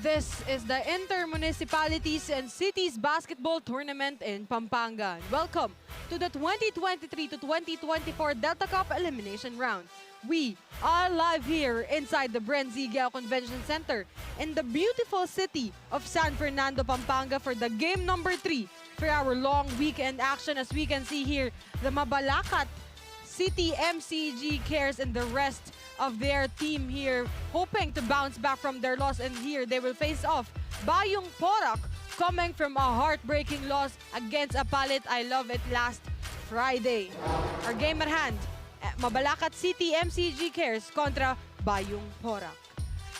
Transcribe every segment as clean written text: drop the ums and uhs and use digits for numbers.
This is the Inter-Municipalities and Cities Basketball Tournament in Pampanga. Welcome to the 2023 to 2024 Delta Cup Elimination Round. We are live here inside the BREN GUIAO Convention Center in the beautiful city of San Fernando, Pampanga for the game number 3 for our long weekend action. As we can see here, the Mabalacat City MCG cares and the rest of their team here hoping to bounce back from their loss, and here they will face off Bayung Porac coming from a heartbreaking loss against a Palit I Love It last Friday. Our game at hand, Mabalacat City MCG cares kontra Bayung Porac.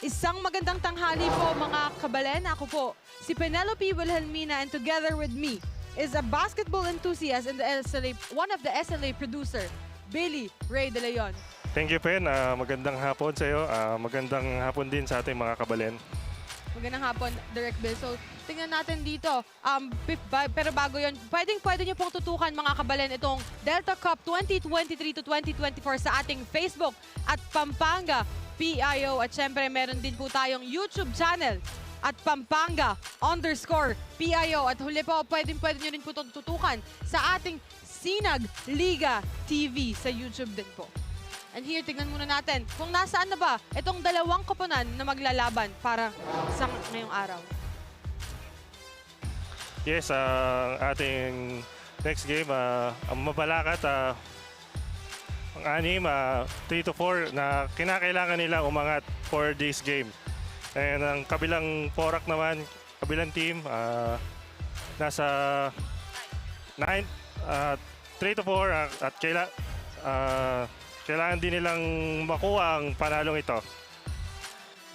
Isang magandang tanghali po mga kabalen. Ako po si Penelope Wilhelmina, and together with me is a basketball enthusiast and the SLA, one of the SLA producer, Billy Ray De Leon. Thank you, Pen. Magandang hapon sa iyo. Magandang hapon din sa ating mga kabalen. Magandang hapon, Direct Bill. So, tingnan natin dito. Pero bago yun, pwede nyo pong tutukan mga kabalen itong Delta Cup 2023 to 2024 sa ating Facebook at Pampanga PIO. At syempre, meron din po tayong YouTube channel at Pampanga_PIO. At huli po, pwede nyo rin po itong tutukan sa ating Sinag Liga TV sa YouTube din po. And here, tignan muna natin kung nasaan na ba itong dalawang koponan na maglalaban para sa ngayong araw. Yes, ating next game, ang Mabalacat, ang anim, 3 to 4 na kinakailangan nila umangat for this game. And ang kabilang Porac naman, kabilang team, nasa 9, 3 to 4 at kailangan din nilang makuha ang panalong ito.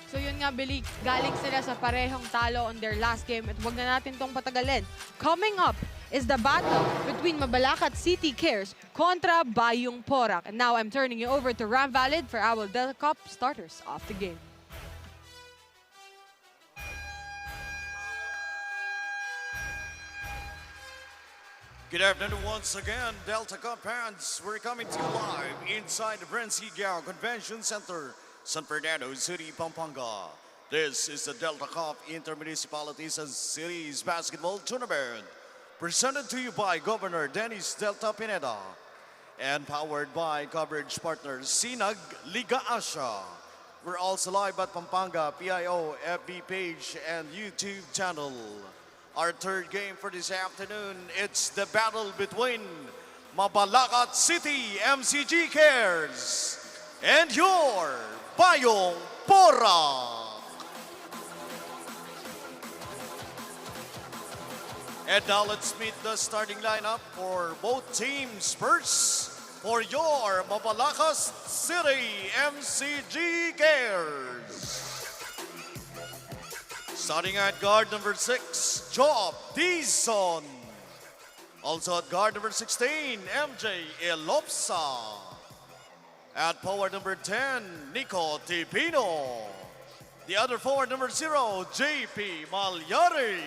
So yun nga, Billy, galing sila sa parehong talo on their last game at wag na natin tong patagalin. Coming up is the battle between Mabalacat City Cares kontra Bayung Porac. And now I'm turning you over to Ram Valid for our Delta Cup starters of the game. Good afternoon once again, Delta Cup fans. We're coming to you live inside the BREN GUIAO Convention Center, San Fernando City, Pampanga. This is the Delta Cup Inter-Municipalities and Cities Basketball Tournament, presented to you by Governor Dennis Delta Pineda and powered by coverage partner Sinag Liga Asia. We're also live at Pampanga PIO FB page and YouTube channel. Our third game for this afternoon, it's the battle between Mabalacat City MCG Cares and your Bayung Porac. And now let's meet the starting lineup for both teams. First, for your Mabalacat City MCG Cares. Starting at guard number 6, Job Dizon. Also at guard number 16, MJ Elopsa. At forward number 10, Nico Tipino. The other forward number 0, JP Malyari.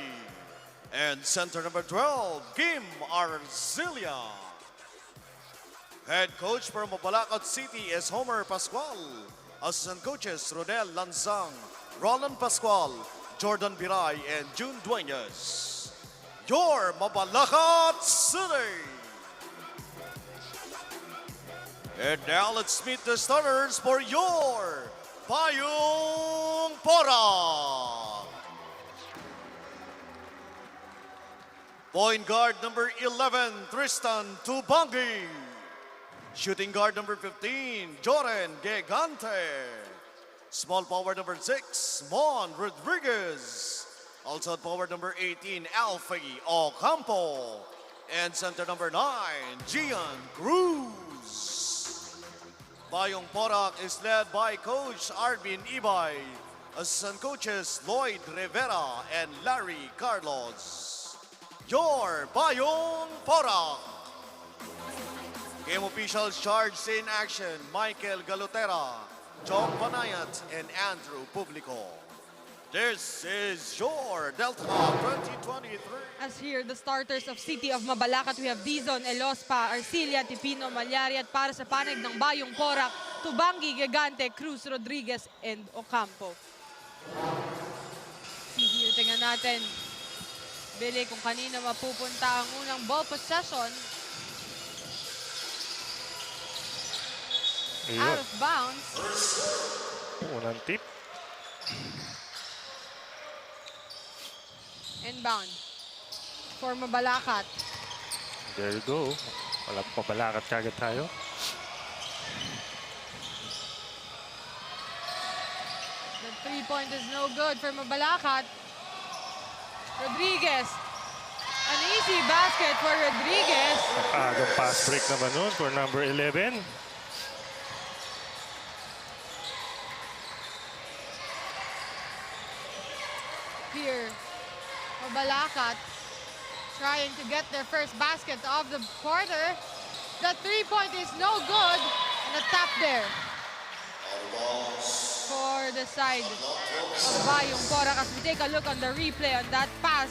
And center number 12, Kim Arzilia. Head coach for Mabalacat City is Homer Pascual. Assistant coaches, Rodel Lanzang, Roland Pascual, Jordan Biray, and June Dueñas. Your Mabalacat City. And now let's meet the starters for your Bayung Porac. Point guard number 11, Tristan Tubangi. Shooting guard number 15, Joren Gegante. Small forward number 6, Mon Rodriguez. Also at forward number 18, Alfie Ocampo. And center number 9, Gian Cruz. Bayung Porac is led by Coach Arvin Ibay. Assistant coaches Lloyd Rivera and Larry Carlos. Your Bayung Porac. Game officials charged in action, Michael Galutera, John Panayat, and Andrew Publico. This is your Delta 2023. As here, the starters of City of Mabalacat, we have Dizon, Elospa, Arcilia, Tipino, Malyari, at para sa panig ng Bayung Porac, Tubangi, Gigante, Cruz, Rodriguez, and Ocampo. See here, tingnan natin, Billy, kung kanina mapupunta ang unang ball possession. Out of bounds. Unang tip. Inbound for Mabalacat. There you go. Wala pa Mabalacat kagad tayo. The 3-point is no good for Mabalacat. Rodriguez. An easy basket for Rodriguez. Agang pass break naman nun for number 11. Here, Mabalacat trying to get their first basket of the quarter. The 3-point is no good. And a tap there for the side of Bayung Porac as we take a look on the replay on that pass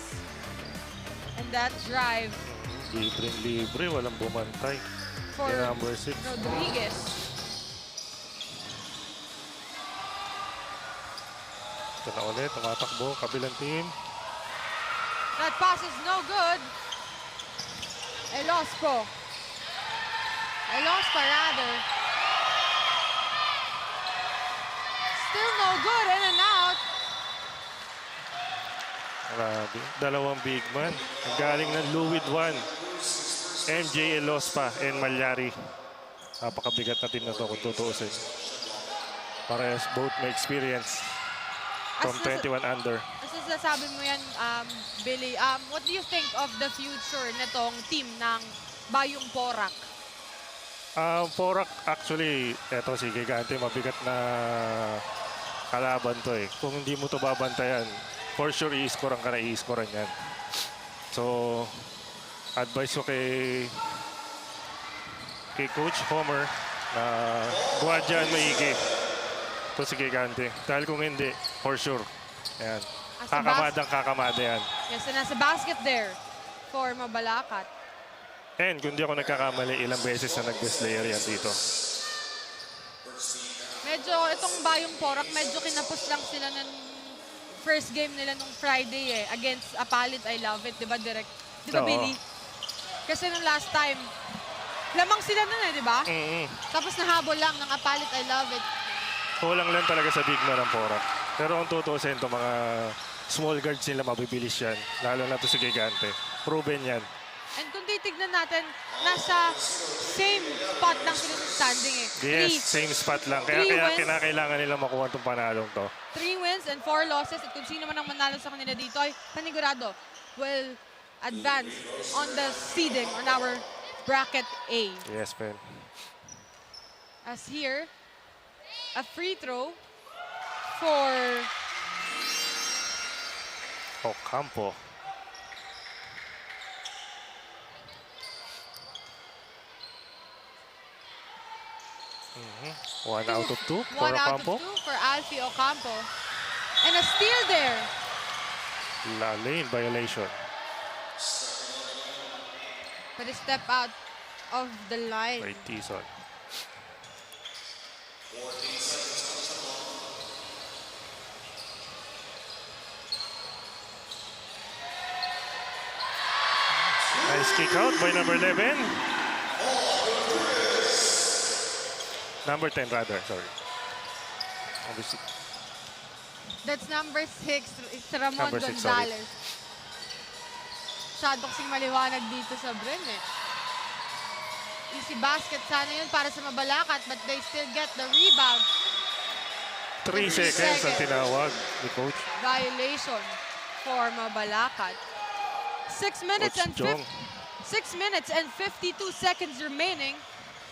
and that drive Libre, walang bumantay. for Kay number 6. Rodriguez. Ito na ulit, tumatakbo, kabilang team. That pass is no good. Elospa rather. Still no good, in and out. Grabe, dalawang big man. Galing ng Luwid 1. MJ Elospa and Malyari. Napakabigat na team na to kung tutuusin. Parehas both may experience from 21 under. As nasasabi mo yan, Billy, what do you think of the future nitong team ng Bayung Porac? Porac, actually, eto si Gigante, mabigat na kalaban to eh. Kung hindi mo to babantayan, for sure i-scorean ka na, i-scorean yan. So, advice ko kay Coach Homer na guwadyan maigi to si Gigante. Dahil kung hindi, for sure, yan. Kakamada yan. Yes, and nasa basket there for Mabalacat. And kung di ako nagkakamali, ilang beses na nag-best player yan dito. Medyo itong Bayung Porac, medyo kinapos lang sila ng first game nila nung Friday eh, against Apalit, I Love It, di ba direct? Di ba, Oo. Billy? Kasi nung last time, lamang sila nun eh, di ba? Tapos nahabol lang ng Apalit, I Love It. Kulang lang talaga sa big man ng Porac. Pero kung tutuusin ito, mga small guards nila, mabibilis yan. Lalo na ito si Gigante. Proven yan. And kung titignan natin, nasa same spot lang sila sa standing eh. Yes, same spot lang. Kaya kinakailangan nila makuha itong panalong to. 3 wins and 4 losses. At kung sino man ang manalo sa kanila dito ay panigurado will advance on the seeding on our bracket A. Yes, man. As here, a free throw for Ocampo. One out of two for one out Ocampo. of 2 for Alfie Ocampo. And a steal there. Lane violation. But a step out of the line. By Tison. Nice kick out by number 11. Number 10 rather, sorry. Obviously. That's number 6. It's Ramon Number 6, sorry. Gonzalez. Masyado kasing maliwanag dito sa BREN eh. Easy basket sana yun para sa Mabalacat, but they still get the rebound. 3 seconds ang tinawag ni Coach. Violation for Mabalacat. 6 minutes Coach and Jong. 6 minutes and 52 seconds remaining.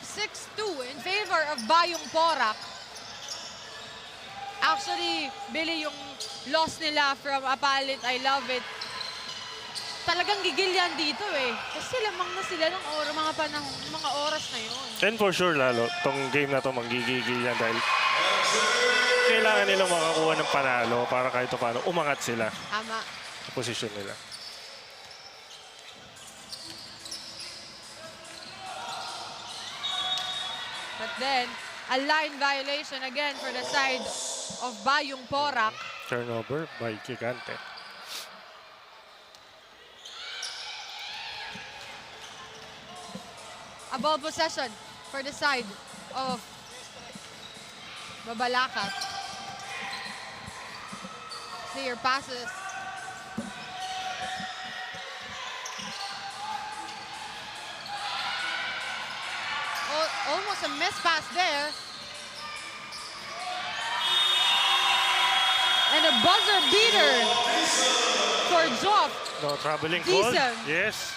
6-2 in favor of Bayung Porac. Actually, Billy, yung loss nila from Apalit, I love it. Talagang gigil yan dito eh. Kasi lamang na sila ng mga oras na yun. And for sure lalo, tong game na to manggigigil yan dahil kailangan nila makakuha ng panalo para kahit paano umangat sila Tama. sa posisyon nila. But then, a line violation again for the side of Bayung Porac. Turnover by Gigante. A ball possession for the side of Mabalacat. Clear passes. Almost a miss pass there. And a buzzer beater for Joff. No traveling call. Decent. Yes.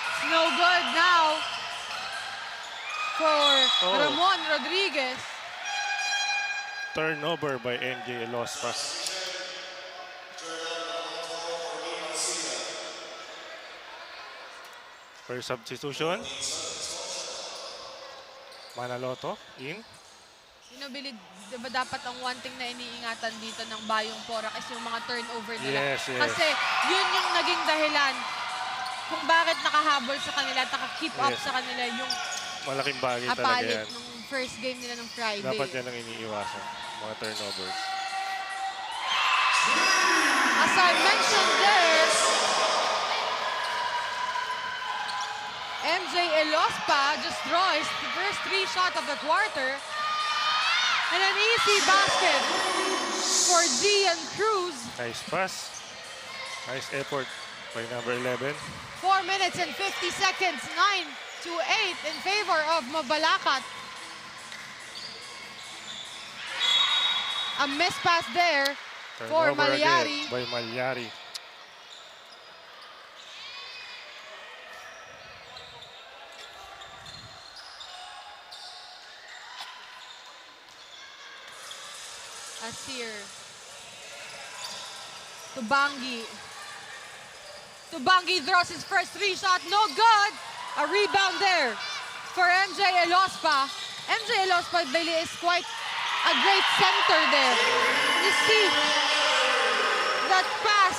It's no good now for Ramon Rodriguez. Turnover by MJ Elospa. First substitution. Manaloto in. You know, Billy, diba dapat ang one thing na iniingatan dito ng Bayung Porac is yung mga turnover nila. Yes, yes. Kasi yun yung naging dahilan kung bakit nakahabol sa kanila at naka-keep up Yes. sa kanila yung Malaking bagay talaga Apalit yan. nung first game nila ng Friday. Dapat yan ang iniiwasan. Mga turnovers. As I mentioned there, MJ Elospa just draws the first 3 shots of the quarter. And an easy basket for Gian Cruz. Nice pass. Nice effort by number 11. 4 minutes and 50 seconds, 9-8 in favor of Mabalacat. A miss pass there for Turnover again Malyari. by Malyari. Asir. Tubangi. Tubangi throws his first 3 shot, no good. A rebound there for MJ Elospa. MJ Elospa, Billy, is quite a great center there. You see that pass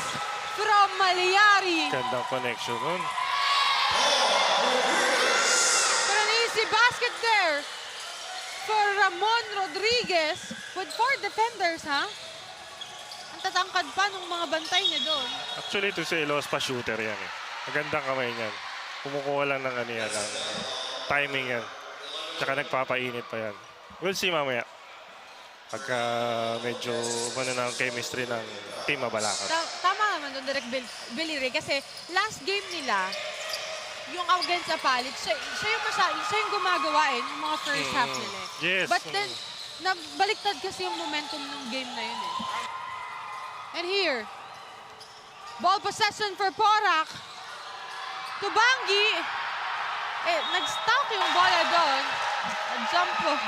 from Malyari. Gandang connection nun. But an easy basket there for Ramon Rodriguez with 4 defenders, ha? Ang tatangkad pa ng mga bantay niya doon. Actually, ito si Elospa shooter yan eh. Magandang kamay niyan. Kumukuha lang ng ano yan, ng timing yan. Tsaka nagpapainit pa yan. We'll see mamaya. Pagka medyo ano na ang chemistry ng team Mabalacat. Tama naman doon, Direk Billy Ray, kasi last game nila, yung against Apalit, siya yung gumagawa yung mga first half nila. Yes. But then, nabaliktad kasi yung momentum ng game na yun eh. And here, ball possession for Porac. Tubangi. Nag-stuck yung bola doon. A jump ball.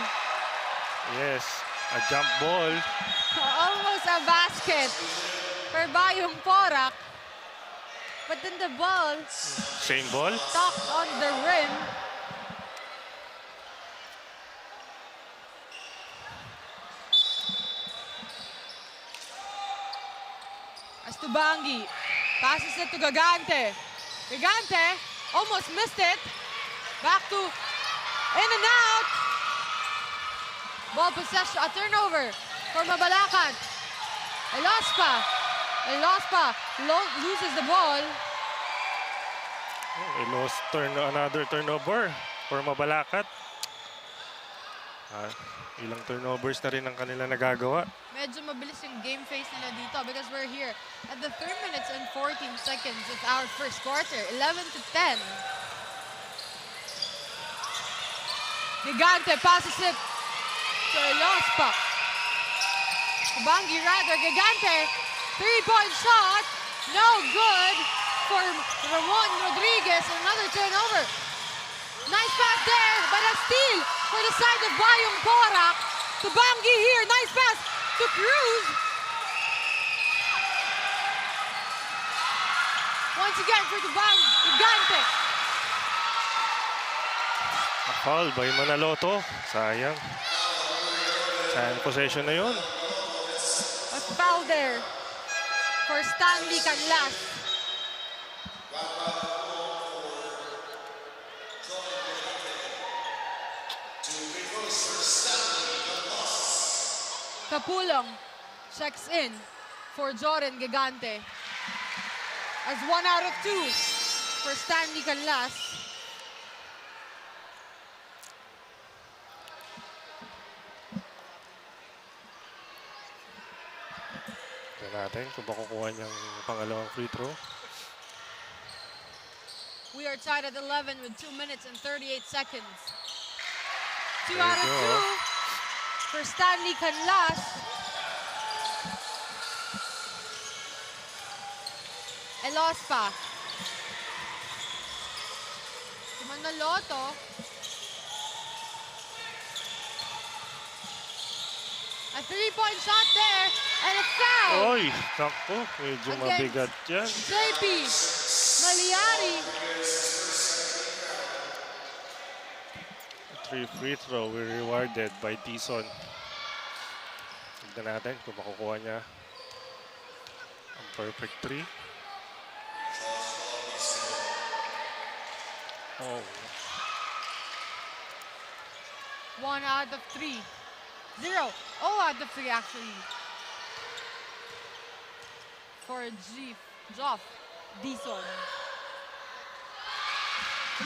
Yes. A jump ball. Almost a basket for Bayung Porac. But then the ball Same ball. stuck on the rim. As Tubangi passes it to Gigante. Gigante almost missed it. Back to in and out. Ball possession, a turnover for Mabalacat. Elospa loses the ball. He lost another turnover for Mabalacat. Ilang turnovers na rin ang kanila nagagawa. Medyo mabilis yung game face nila dito because we're here at the 3 minutes and 14 seconds of our first quarter. 11-10. Gigante passes it to Elospa. Tubangi rather, Gigante, 3-point shot, no good for Ramon Rodriguez, another turnover. Nice pass there, but a steal for the side of Bayung Porac. Tubangi here, nice pass to Cruz. Once again for Tubangi, Gigante. A foul by Manaloto. Sayang. Sayang possession na yun. A foul there for Stanley Canlas. Capulong checks in for Joren Gigante. As 1 out of 2 for Stanley Canlas. Tignan natin kung makukuha niyang pangalawang free throw. We are tied at 11 with 2 minutes and 38 seconds. 2 There out you of go. 2 for Stanley Canlas. Elospa. Manaloto. A 3-point shot there and a foul. Oy, takpo. Medyo Against mabigat yan. JP Maliari. 3 free throw were rewarded by Tison. Tignan natin kung makukuha niya ang perfect 3. Oh, 1 out of 3. 0. Oh, out of 3 actually. For Joff Dison.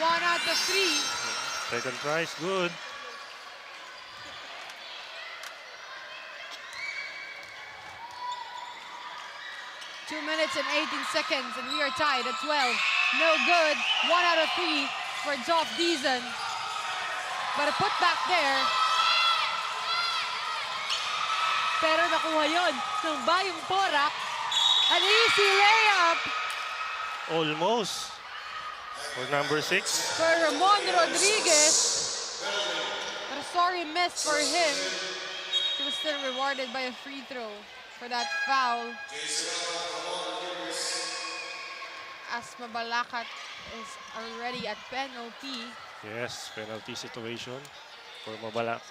1 out of 3. second try is good. Two minutes and 18 seconds, and we are tied at 12. No good. 1 out of 3 for Joff Dison. But a putback there. Pero nakuha yun ng Bayung Porac. An easy layup Almost. For number 6. for Ramon Rodriguez. But a sorry miss for him. He was still rewarded by a free throw for that foul. As Mabalacat is already at penalty. Yes, penalty situation for Mabalacat.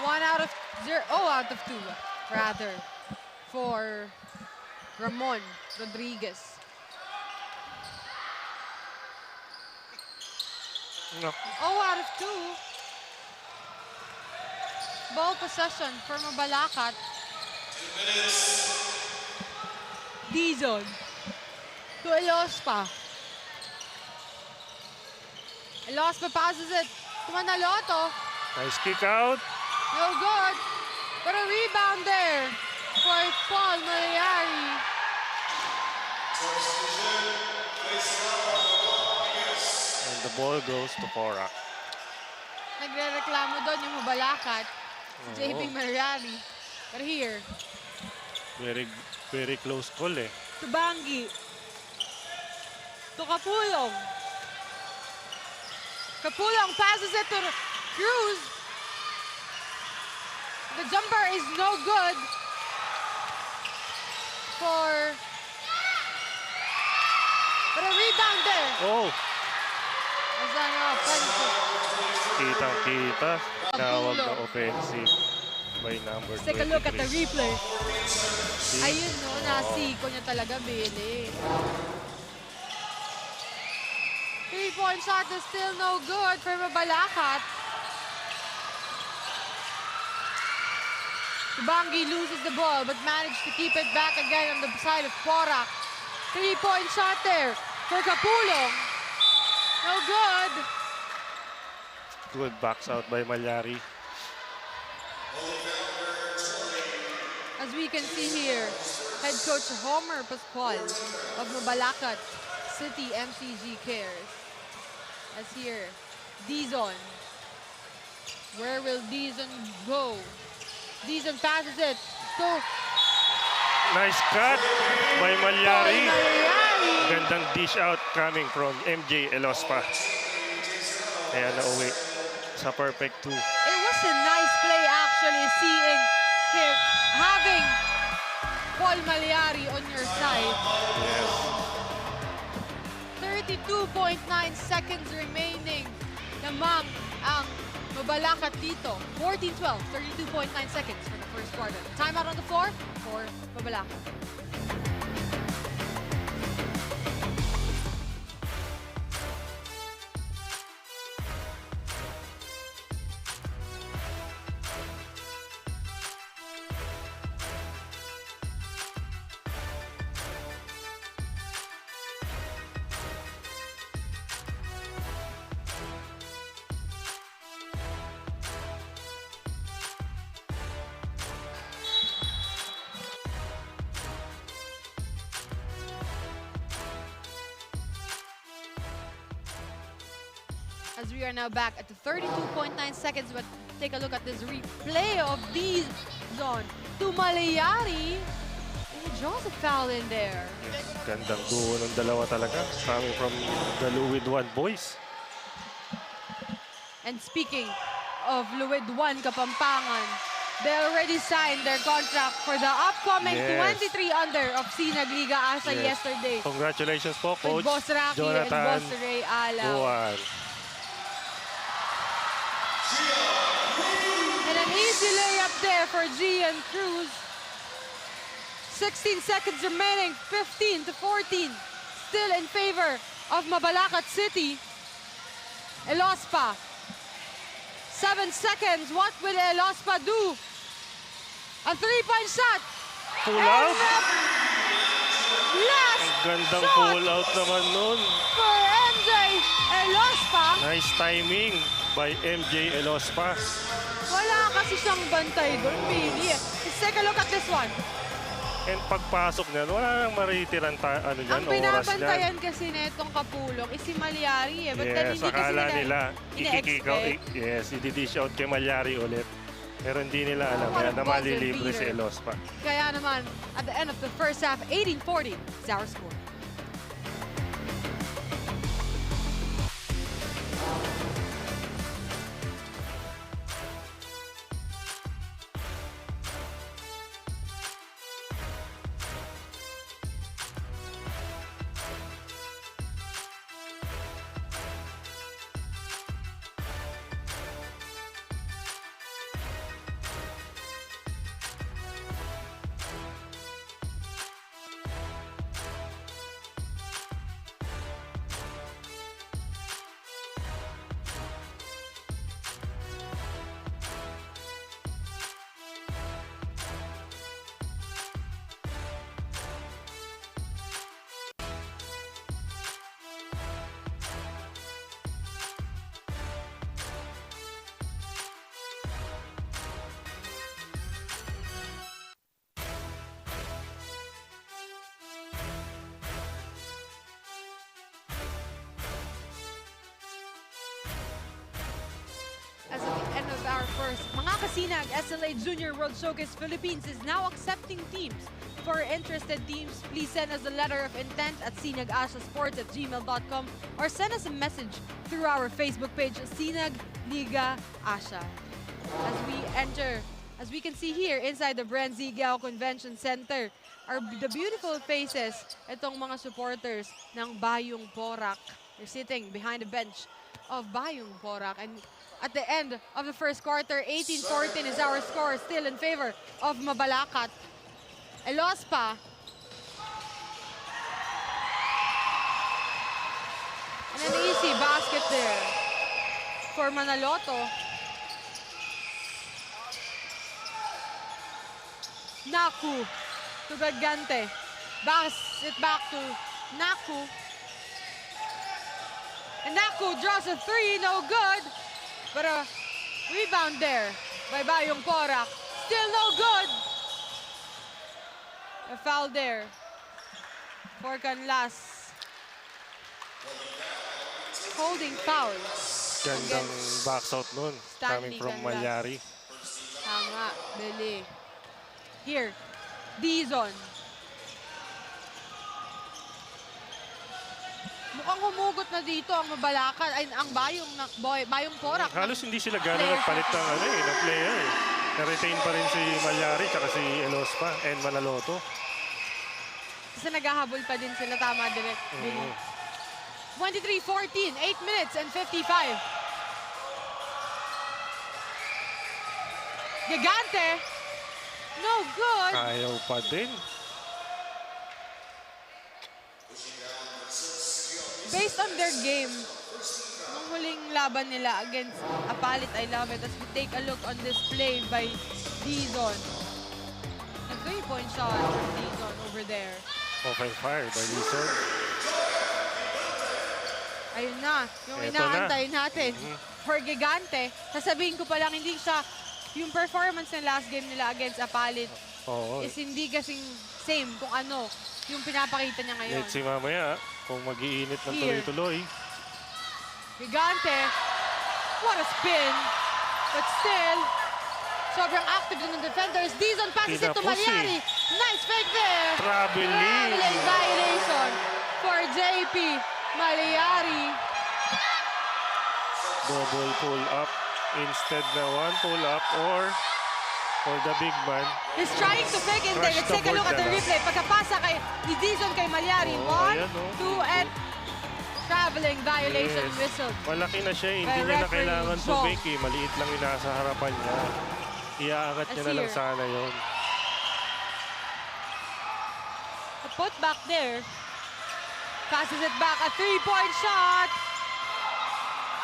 1 out of 0, oh, out of 2 rather for Ramon Rodriguez. No. 0 out of 2. Ball possession for Mabalacat. Dizon to Elospa. Elospa passes it to Manaloto. Nice kick out. No good. But a rebound there for Paul Maliari. And the ball goes to Porac. Nagre-reklamo doon yung Mabalacat. Si Oo. JP Maliari. But here, Very close call eh. to Bangi. To Capulong. Capulong passes it to Cruz. The jumper is no good but a rebound there. Oh, As an offensive. kitang-kita. Tawag na offensive by number 23. Let's take a look at the replay. Ayun no, nasiko niya talaga, Billy. 3-point shot is still no good for Mabalacat. Bangi loses the ball but managed to keep it back again on the side of Porac. 3-point shot there for Capulong. No good. Good backs out by Maliari. As we can see here, head coach Homer Pascual of Mabalacat City MCG cares. as here, Dizon. Where will Dizon go? Dizon passes it to Nice cut by Malyari. Malyari. Gandang dish out coming from MJ Elospa. Kaya nauwi sa perfect 2. It was a nice play actually, seeing him having Paul Malyari on your side. Yes. 32.9 seconds remaining. Namang ang Mabalacat dito. 14-12, 32.9 seconds for the first quarter. Timeout on the floor for Mabalacat. As we are now back at the 32.9 seconds, but take a look at this replay of these zone to Malyari. And he draws a foul in there. Yes. Gandang duo ng dalawa talaga. Coming from the Luwid 1 boys. And speaking of Luwid 1 Kapampangan, they already signed their contract for the upcoming Yes. 23 under of Sinag Liga Asa Yes. yesterday. Congratulations po, With Coach Boss Rocky and Jonathan Boss Ray Alaw. Buwan. And an easy layup there for Gian Cruz. 16 seconds remaining, 15-14. Still in favor of Mabalacat City. Elospa. 7 seconds. What will Elospa do? A three-point shot. Pull And out. the last Ang gandang shot pull out naman nun. for MJ Elospa. Nice timing by MJ Elospa. Wala kasi siyang bantay doon, Billy. Let's take a look at this one. And pagpasok niyan, wala nang maritirang ano dyan, Ang oras dyan. binabantayan kasi netong kapulong is si Malyari eh. Ba't Yes, hindi kasi akala nila ikikikaw, ina-expect? yes, i-dish out kay Malyari ulit. Pero hindi nila alam What a na buzzer malilibre si beater. Elospa. Kaya naman, at the end of the first half, 18-40 is our score. As of the end of our first, mga kasinag, SLA Junior World Showcase Philippines is now accepting teams. For interested teams, please send us a letter of intent at sinagasasports@gmail.com or send us a message through our Facebook page, Sinag Liga Asya. As we can see here inside the BREN GUIAO Convention Center, are the beautiful faces itong mga supporters ng Bayung Porac. They're sitting behind the bench of Bayung Porac, and at the end of the first quarter, 18-14 is our score, still in favor of Mabalacat. Elospa. And an easy basket there for Manaloto. Naku to Gagante. Pass it back to Naku. And Naku draws a three, no good. But a rebound there by Bayung Porac. Still no good. A foul there for Canlas. holding foul. Gandang box out nun. Stanley Coming from Canlas. Malyari. Tama, Bili. Here, Dizon. Mukhang humugot na dito ang Mabalacat, ay ang Bayung Porac. Halos hindi sila gano'ng nagpalit ng player. Na-retain pa rin si Malyari tsaka si Elospa and Manaloto. Kasi naghahabol pa din sila, tama direct. 23-14, 8 minutes and 55. Gigante. No good. Ayaw pa din. Based on their game, nung huling laban nila against Apalit, I love it. As we take a look on this play by Dizon. A 3-point shot from Dizon over there. Open fire by Dizon. Ayun na, yung Eto inaantay natin. For Gigante, sasabihin ko pa lang, hindi siya, yung performance ng last game nila against Apalit is hindi kasing same kung ano yung pinapakita niya ngayon. Let's see mamaya kung mag-iinit ng tuloy-tuloy. Gigante, what a spin. But still, sobrang active ng defenders. Dizon passes it to Malyari. Nice fake there. Traveling violation for JP Malyari. Double pull-up instead na one pull-up or for the big man. He's trying to fake it there. Let's take a look at the replay. Pagkapasa kay Dizon kay Malyari. 1, 2, and traveling violation whistle. Malaki na siya. Hindi niya na kailangan to-make. Maliit lang yung nasa harapan niya. Iaangat niya na lang sana yun. A put back there. Passes it back. A 3-point shot.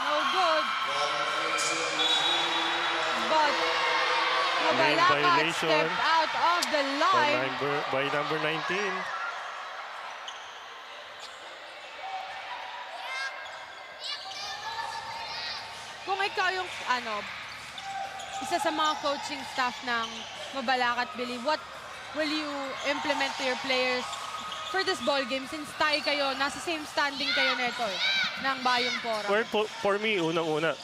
No good. But Mabalacat stepped out of the line. By number 19. Kung ikaw yung isa sa mga coaching staff ng Mabalacat, Billy, what will you implement to your players for this ball game since tie kayo, nasa same standing kayo neto ng Bayung Porac? Well, for me, unang-una,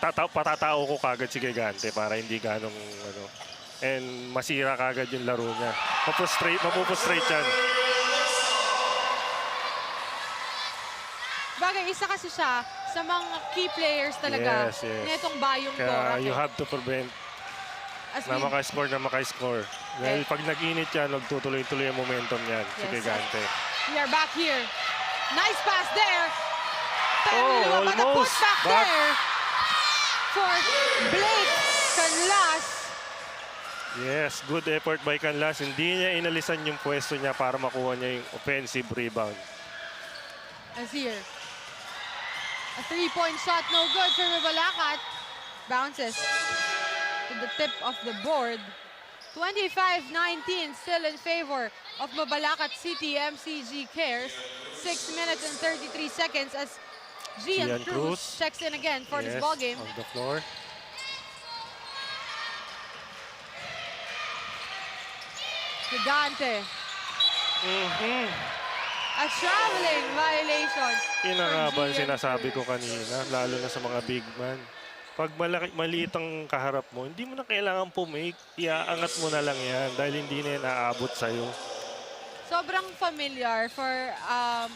patatao ko kagad si Gigante para hindi ganong and masira kagad yung laro niya. Mapupustrate yan. Bagay, isa kasi siya sa mga key players talaga netong Bayung Porac. Kaya you have to prevent na maka-score. Dahil pag nag-init yan, nagtutuloy-tuloy yung momentum yan si Gigante. We are back here. Nice pass there. Almost. But a push back there for Blake Canlas. Yes, good effort by Canlas. Hindi niya inalisan yung pwesto niya para makuha niya yung offensive rebound. As here. A 3-point shot, no good for Mabalacat. Bounces to the tip of the board. 25-19 still in favor of Mabalacat City. MCG cares. 6 minutes and 33 seconds as Gian Cruz checks in again for this ball game. On the floor. Gigante. A traveling violation. Yun ang habang sinasabi ko kanina, lalo na sa mga big man. Pag maliit ang kaharap mo, hindi mo na kailangan pumake. Iaangat mo na lang yan dahil hindi na yan aabot sa'yo. Sobrang familiar for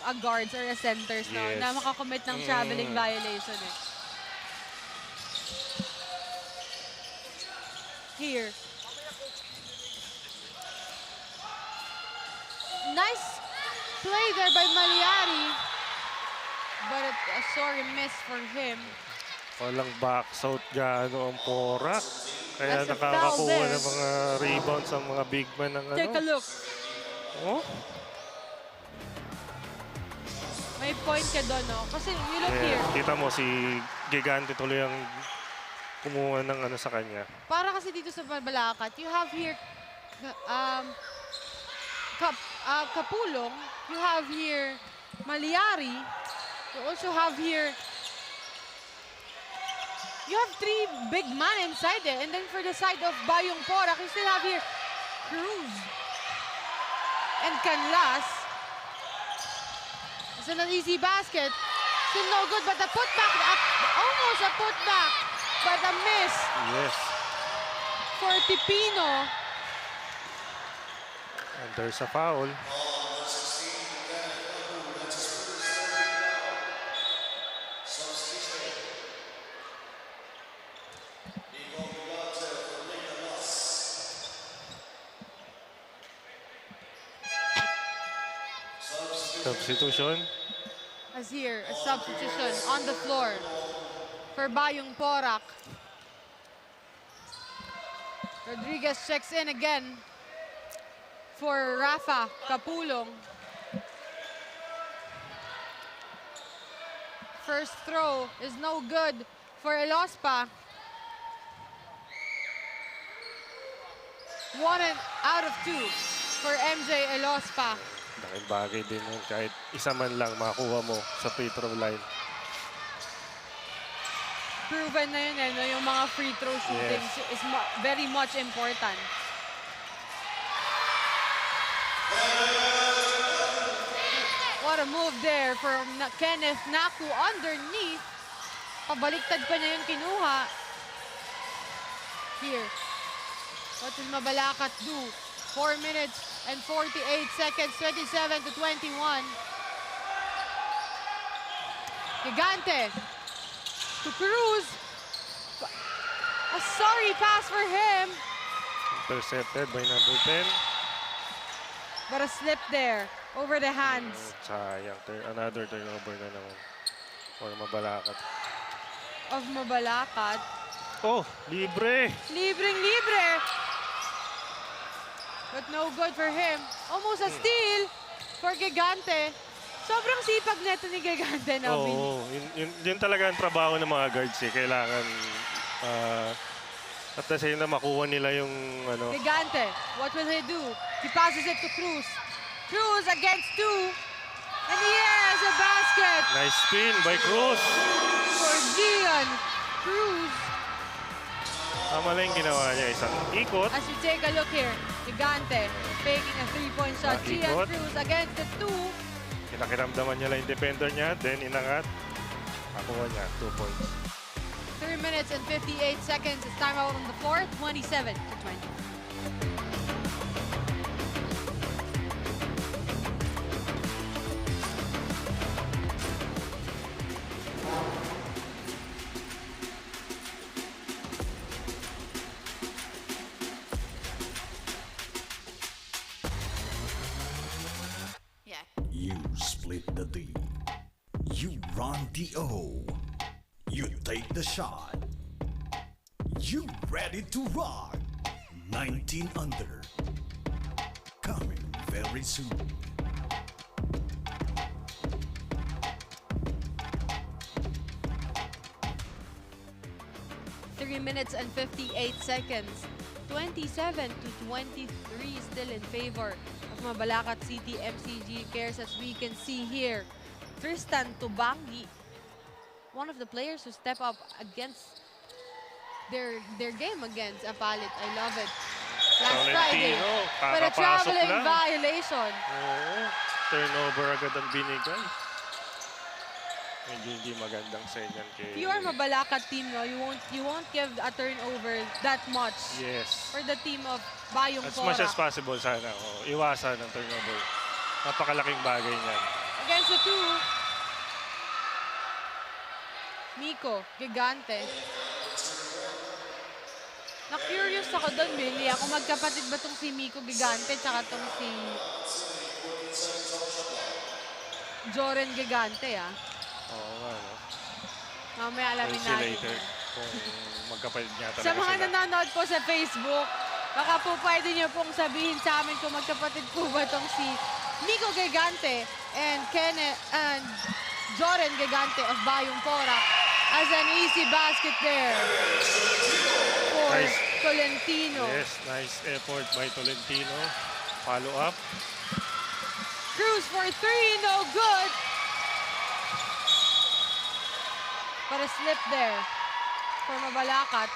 a guards or a centers na makakommit ng traveling violation. Here. Nice play there by Malyari. But a sorry miss for him. Walang box out gaano ang Porac. Kaya nakakakuha ng mga rebounds ang mga big man ng Take a look. Oh? May point ka doon, no? Kasi you look here. Kita mo si Gigante tuloy ang kumuha ng sa kanya. Para kasi dito sa Mabalacat, you have here Kapulong, you have here Malyari, you also have here, you have 3 big men inside it. And then for the side of Bayung Porac, you still have here Cruz and Canlas. It's an easy basket. Still no good, but the putback, almost a putback, but a miss Yes. for Tipino. And there's a foul. Substitution. As here, a substitution on the floor for Bayung Porac. Rodriguez checks in again for Rafa Capulong. First throw is no good for Elospa. 1 out of 2 for MJ Elospa. Laking bagay din yun. Kahit isa man lang makuha mo sa free throw line. Proven na yun, no? Yung mga free throw shootings is very much important. What a move there from Kenneth Naku underneath. Pabaliktad pa niya yung kinuha. Here. What will Mabalacat do? 4 minutes and 48 seconds, 27 to 21. Gigante to Cruz. A sorry pass for him. Intercepted by number 10. But a slip there over the hands Sayang. Another turnover na naman for Mabalacat. of Mabalacat. Oh, libre. Libreng-libre. But no good for him. Almost a steal for Gigante. Sobrang sipag neto ni Gigante na Oo, yun talaga ang trabaho ng mga guards eh. Kailangan at the same na makuha nila yung ano. Gigante, what will he do? He passes it to Cruz. Cruz against 2. And he has a basket Nice spin by Cruz. for Gian Cruz. Tama lang yung ginawa niya. Isang ikot. As you take a look here, Gigante faking a 3-point shot. Gian Ikot. Cruz against the 2. Pinakiramdaman niya lang yung defender niya. Then inangat. Nakuha niya. 2 points. 3 minutes and 58 seconds. It's time out on the floor. 27 to 20. You split the D. You run the O. You take the shot. You ready to rock. 19 under. Coming very soon. Three minutes and 58 seconds. 27 to 23 still in favor of Mabalacat City MCG Cares, as we can see here. Tristan Tubangi, one of the players who step up against their game against Apalit. I love it. Last Friday, Tolentino, but a kakapasok traveling lang. violation. Oo. Turnover agad ang binigay. Medyo hindi magandang senyal kay... If you are Mabalacat team, no, you won't give a turnover that much Yes. for the team of Bayung As much as Porac. possible sana. Iwasan ang turnover. Napakalaking bagay niyan. Against the 2. Miko, Gigante. Na-curious ako doon, Billy. Kung magkapatid ba itong si Miko Gigante tsaka itong si Joren Gigante, ah. Oo nga, no? Mamaya alamin We'll see natin. later kung magkapatid niya talaga Sa mga sila. nanonood po sa Facebook, baka po pwede niyo pong sabihin sa amin kung magkapatid po ba itong si Miko Gigante and Joren Gigante of Bayung Porac, as an easy basket there for Nice. Tolentino. Yes, nice effort by Tolentino. Follow up. Cruz for 3, no good. But a slip there for Mabalacat.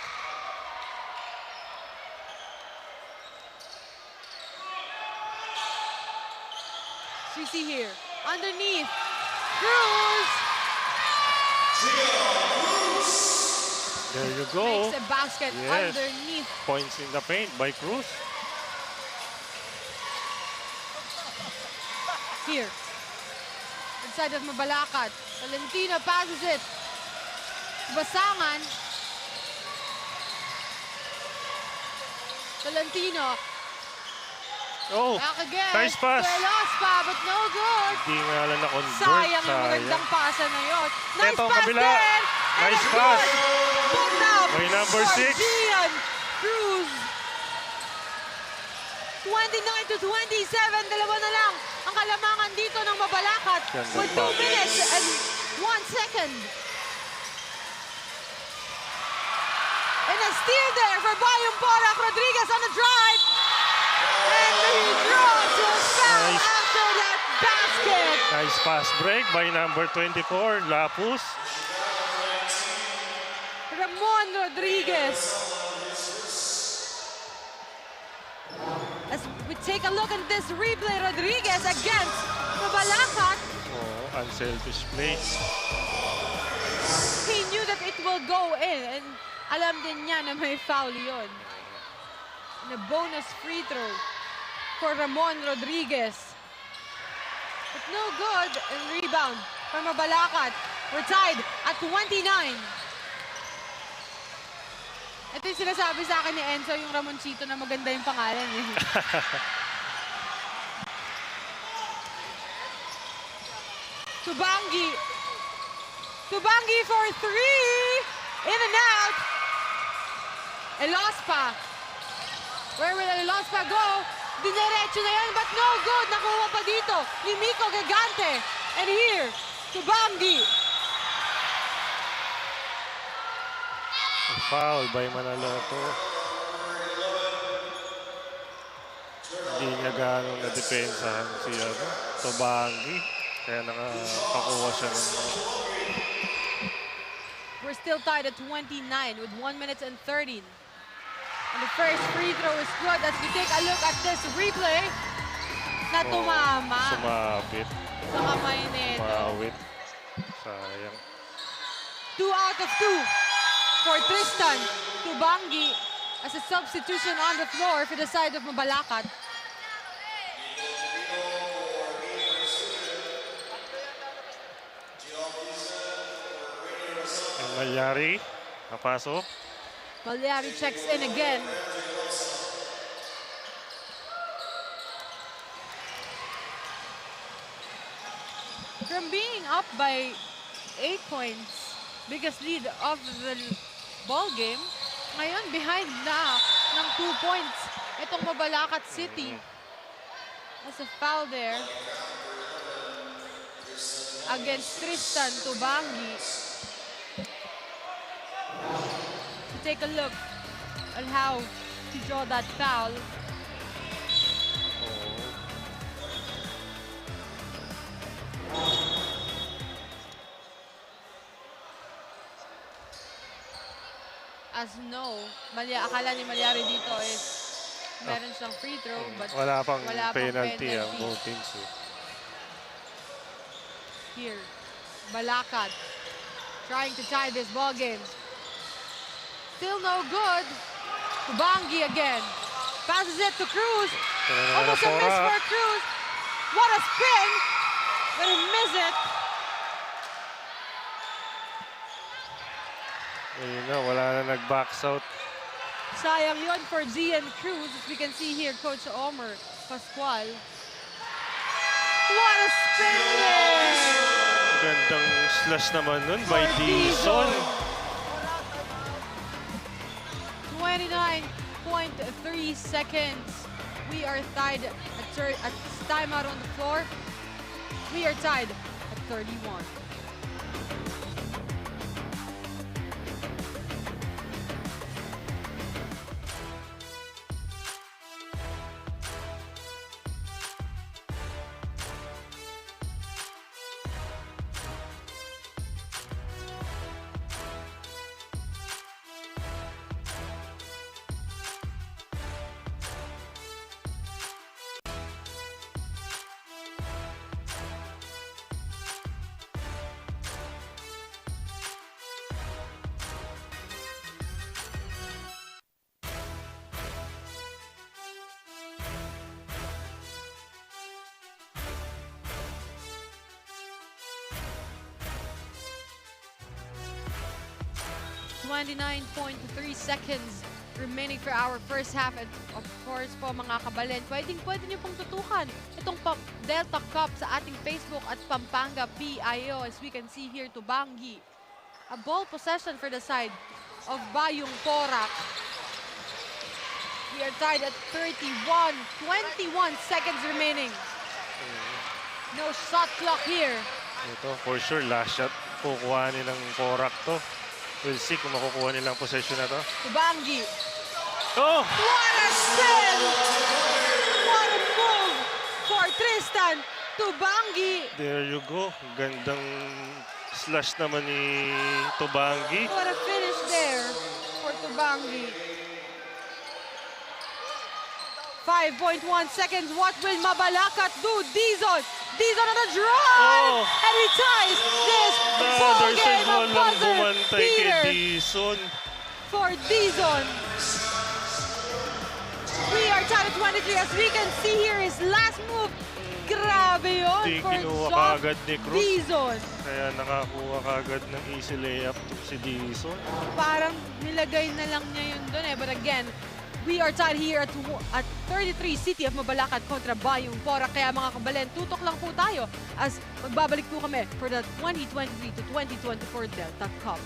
We see here, underneath, Cruz There you go. Makes a basket Yes. underneath. Points in the paint by Cruz. Here. Inside of Mabalacat. Valentino passes it. Basangan. Valentino. Oh, Back again. nice pass. Velaspa, but no good. Hindi nga lang na-convert. Sayang yung magandang pasa na yun. Nice Eto, pass kabila. din. And Nice a pass. good put up May number for 6. Gian Cruz. 29 to 27. Dalawa na lang ang kalamangan dito ng Mabalacat Ganda with 2 pa. minutes and 1 second. And a steal there for Bayung Porac. Rodriguez on the drive. And he draws a foul Nice. after that basket. Nice pass break by number 24, Lapus. Ramon Rodriguez. As we take a look at this replay, Rodriguez against Mabalacat. Oh, unselfish play. He knew that it will go in and alam din niya na may foul yun. And a bonus free throw for Ramon Rodriguez. But no good. And rebound for Mabalacat. We're tied at 29. Ito yung sinasabi sa akin ni Enzo, yung Ramoncito na maganda yung pangalan eh. Tubangi. Tubangi for 3. In and out. Elospa. Where will Elospa go? Dinerecho na yan, but no good. Nakuha pa dito ni Miko Gigante. And here, Tubangi. Foul by Manaloto. Hindi niya ganong na-depensahan si Tobangi. Kaya nakakuha siya ng... We're still tied at 29 with 1 minute and 13. And the first free throw is good as we take a look at this replay. Na tumama Sumabit. sa kamay nito. Mawit. Sayang. 2 out of 2 for Tristan Tubangi as a substitution on the floor for the side of Mabalacat. And Malyari, napasok. Malyari checks in again. From being up by 8 points, biggest lead of the ball game, ngayon behind na ng 2 points itong Mabalacat City. As a foul there against Tristan Tubangi. To take a look on how to draw that foul. As no, akala ni Malyari dito is meron siyang free throw, but Wala pang wala pang penalty ang penalty. both teams. Here, Balacat trying to tie this ball game. Still no good. Tubangi again. Passes it to Cruz. Almost a miss for Cruz. What a spin! But he missed it. Ayun na, wala na nag-backs out. Sayang yun for Gian Cruz. As we can see here, Coach Omer Pascual. What a spin there! Gandang slash naman nun by For Dizon. 29.3 seconds. We are tied at timeout on the floor. We are tied at 31. 29.3 seconds remaining for our first half. And of course po mga kabalen, pwede nyo pong tutukan itong Delta Cup sa ating Facebook at Pampanga PIO. As we can see here, Tubangi. A ball possession for the side of Bayung Porac. We are tied at 31. 21 seconds remaining. No shot clock here. Ito, for sure, last shot kukuha nilang Porac to. We'll see kung makukuha nilang possession na to. Tubangi. Oh! What a send! What a move for Tristan Tubangi. There you go. Gandang slash naman ni Tubangi. What a finish there for Tubangi. 5.1 seconds. What will Mabalacat do? Dizon on the drive! Oh. And he ties this ball Another game save mo of lang buzzer bumantay kay beater Dizon. for Dizon. We are tied at 23. As we can see here, his last move. Grabe yun Di for kinuha Zoff kaagad ni Cruz. Dizon. Kaya nakakuha kagad ng easy layup si Dizon. Parang nilagay na lang niya yun doon eh. But again, we are tied here at 33 City of Mabalacat kontra Bayung Porac. Kaya mga kabalen, tutok lang po tayo as magbabalik po kami for the 2023 to 2024 Delta Cup.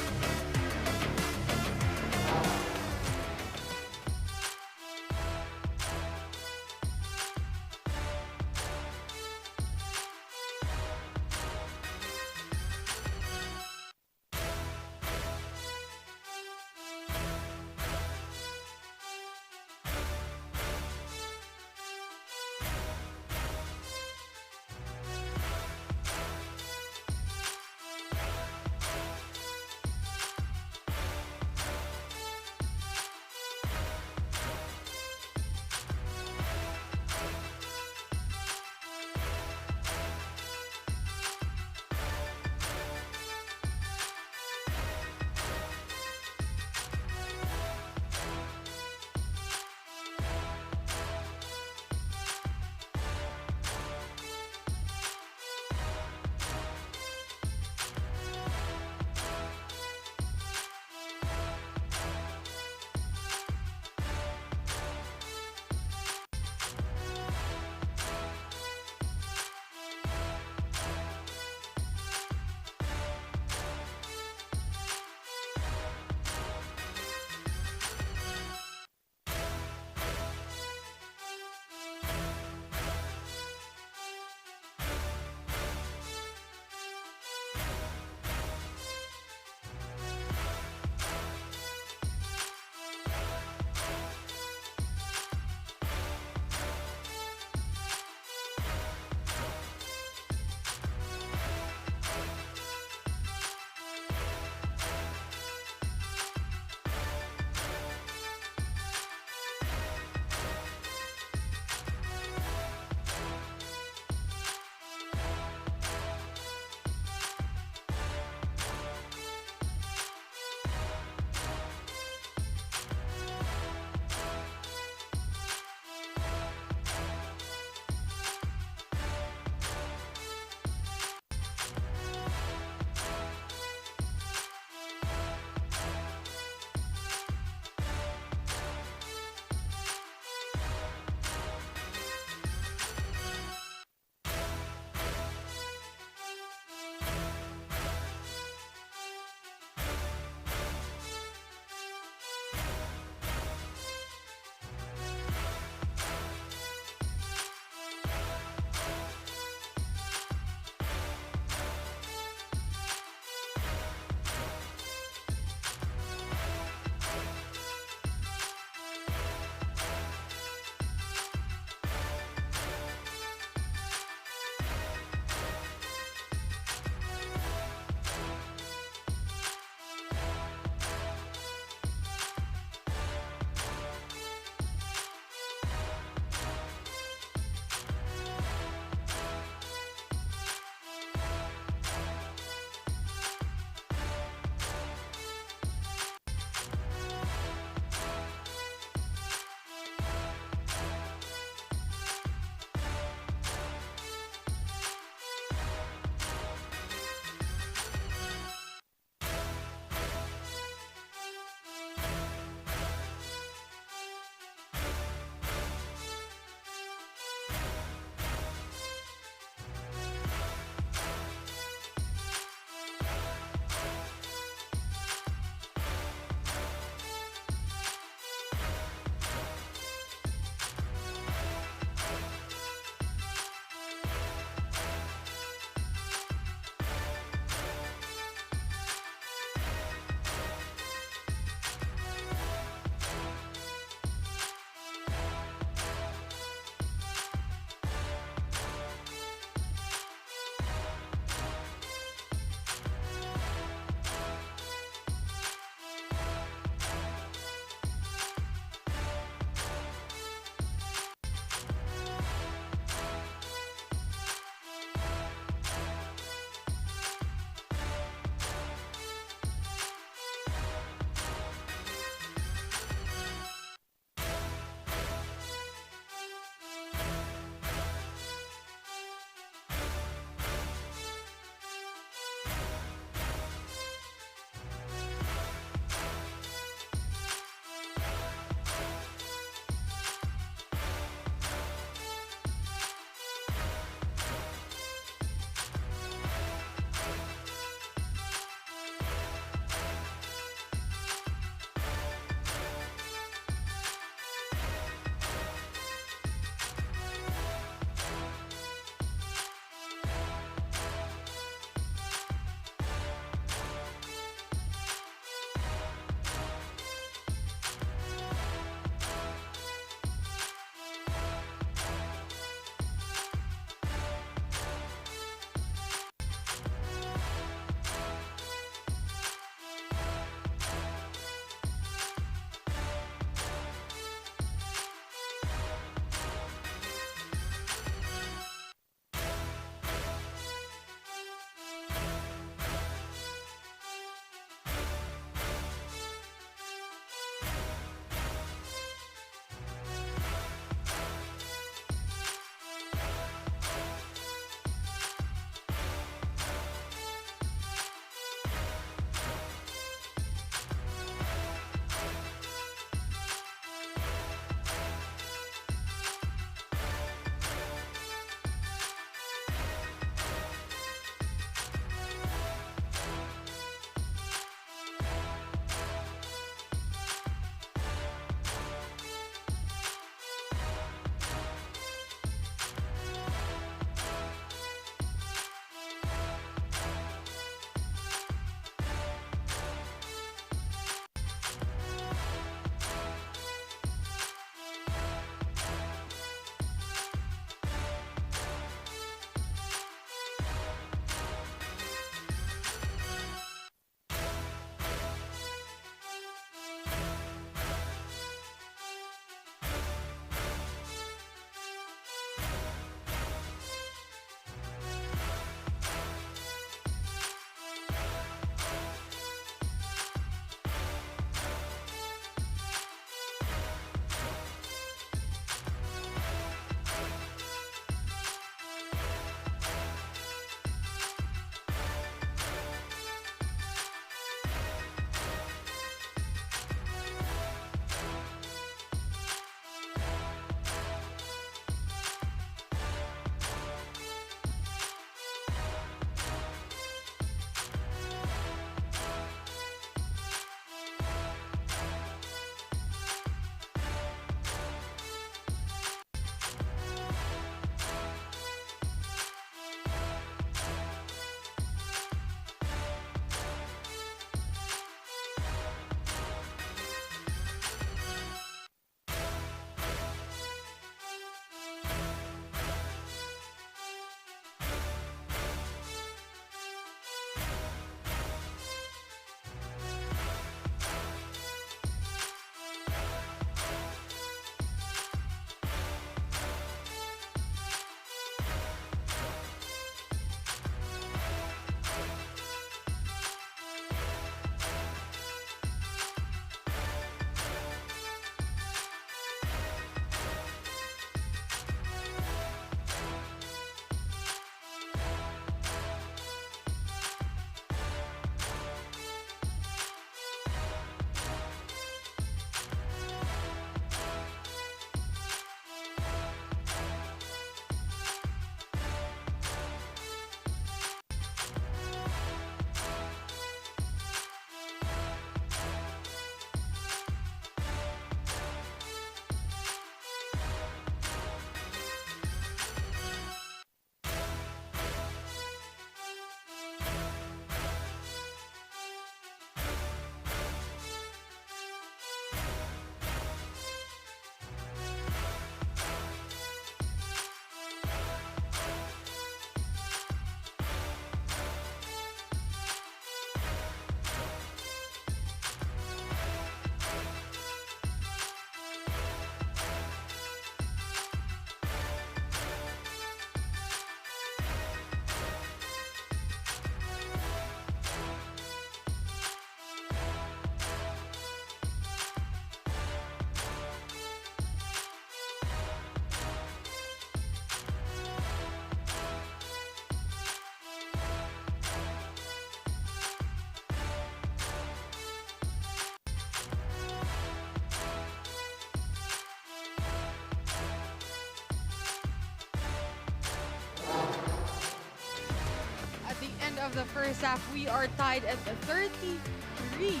of the first half, we are tied at 33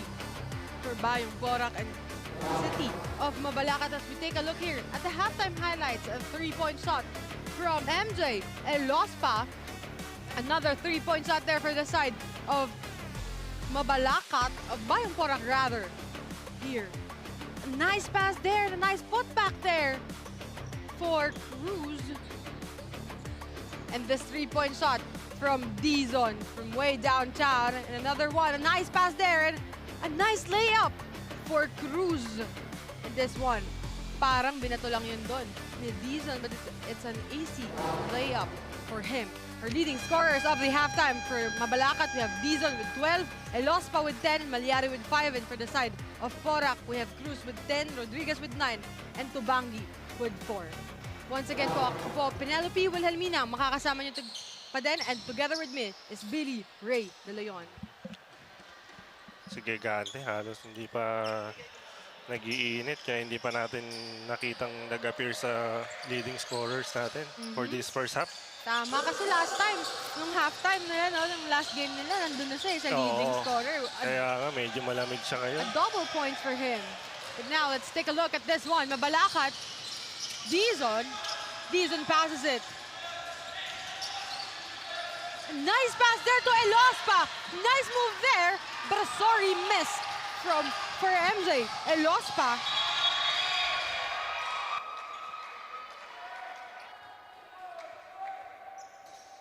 for Bayung Porac and City of Mabalacat. As we take a look here at the halftime highlights, a 3-point shot from MJ Elospa. Another 3-point shot there for the side of Mabalacat, of Bayung Porac rather. Here, a nice pass there, a nice putback there for Cruz. And this 3-point shot from Dizon from way downtown. And another one, a nice pass there, and a nice layup for Cruz. And this one, parang binato lang yun doon ni Dizon, but it's an easy layup for him. Our leading scorers of the halftime for Mabalacat, we have Dizon with 12, Elospa with 10, Malyari with 5, and for the side of Porac, we have Cruz with 10, Rodriguez with 9, and Tubangi with 4. Once again po, ako po, Penelope Wilhelmina, makakasama nyo pa din, and together with me is Billy Ray De Leon. Si Gigante, halos hindi pa nag-iinit, kaya hindi pa natin nakitang nag-appear sa leading scorers natin for this first half. Tama, kasi last time, nung halftime nila, no, nung last game nila, nandun na siya sa leading scorer. Kaya nga, medyo malamig siya ngayon. A double point for him. But now, let's take a look at this one. Mabalacat, Dizon passes it. A nice pass there to Elospa. Nice move there, but a sorry miss for MJ Elospa.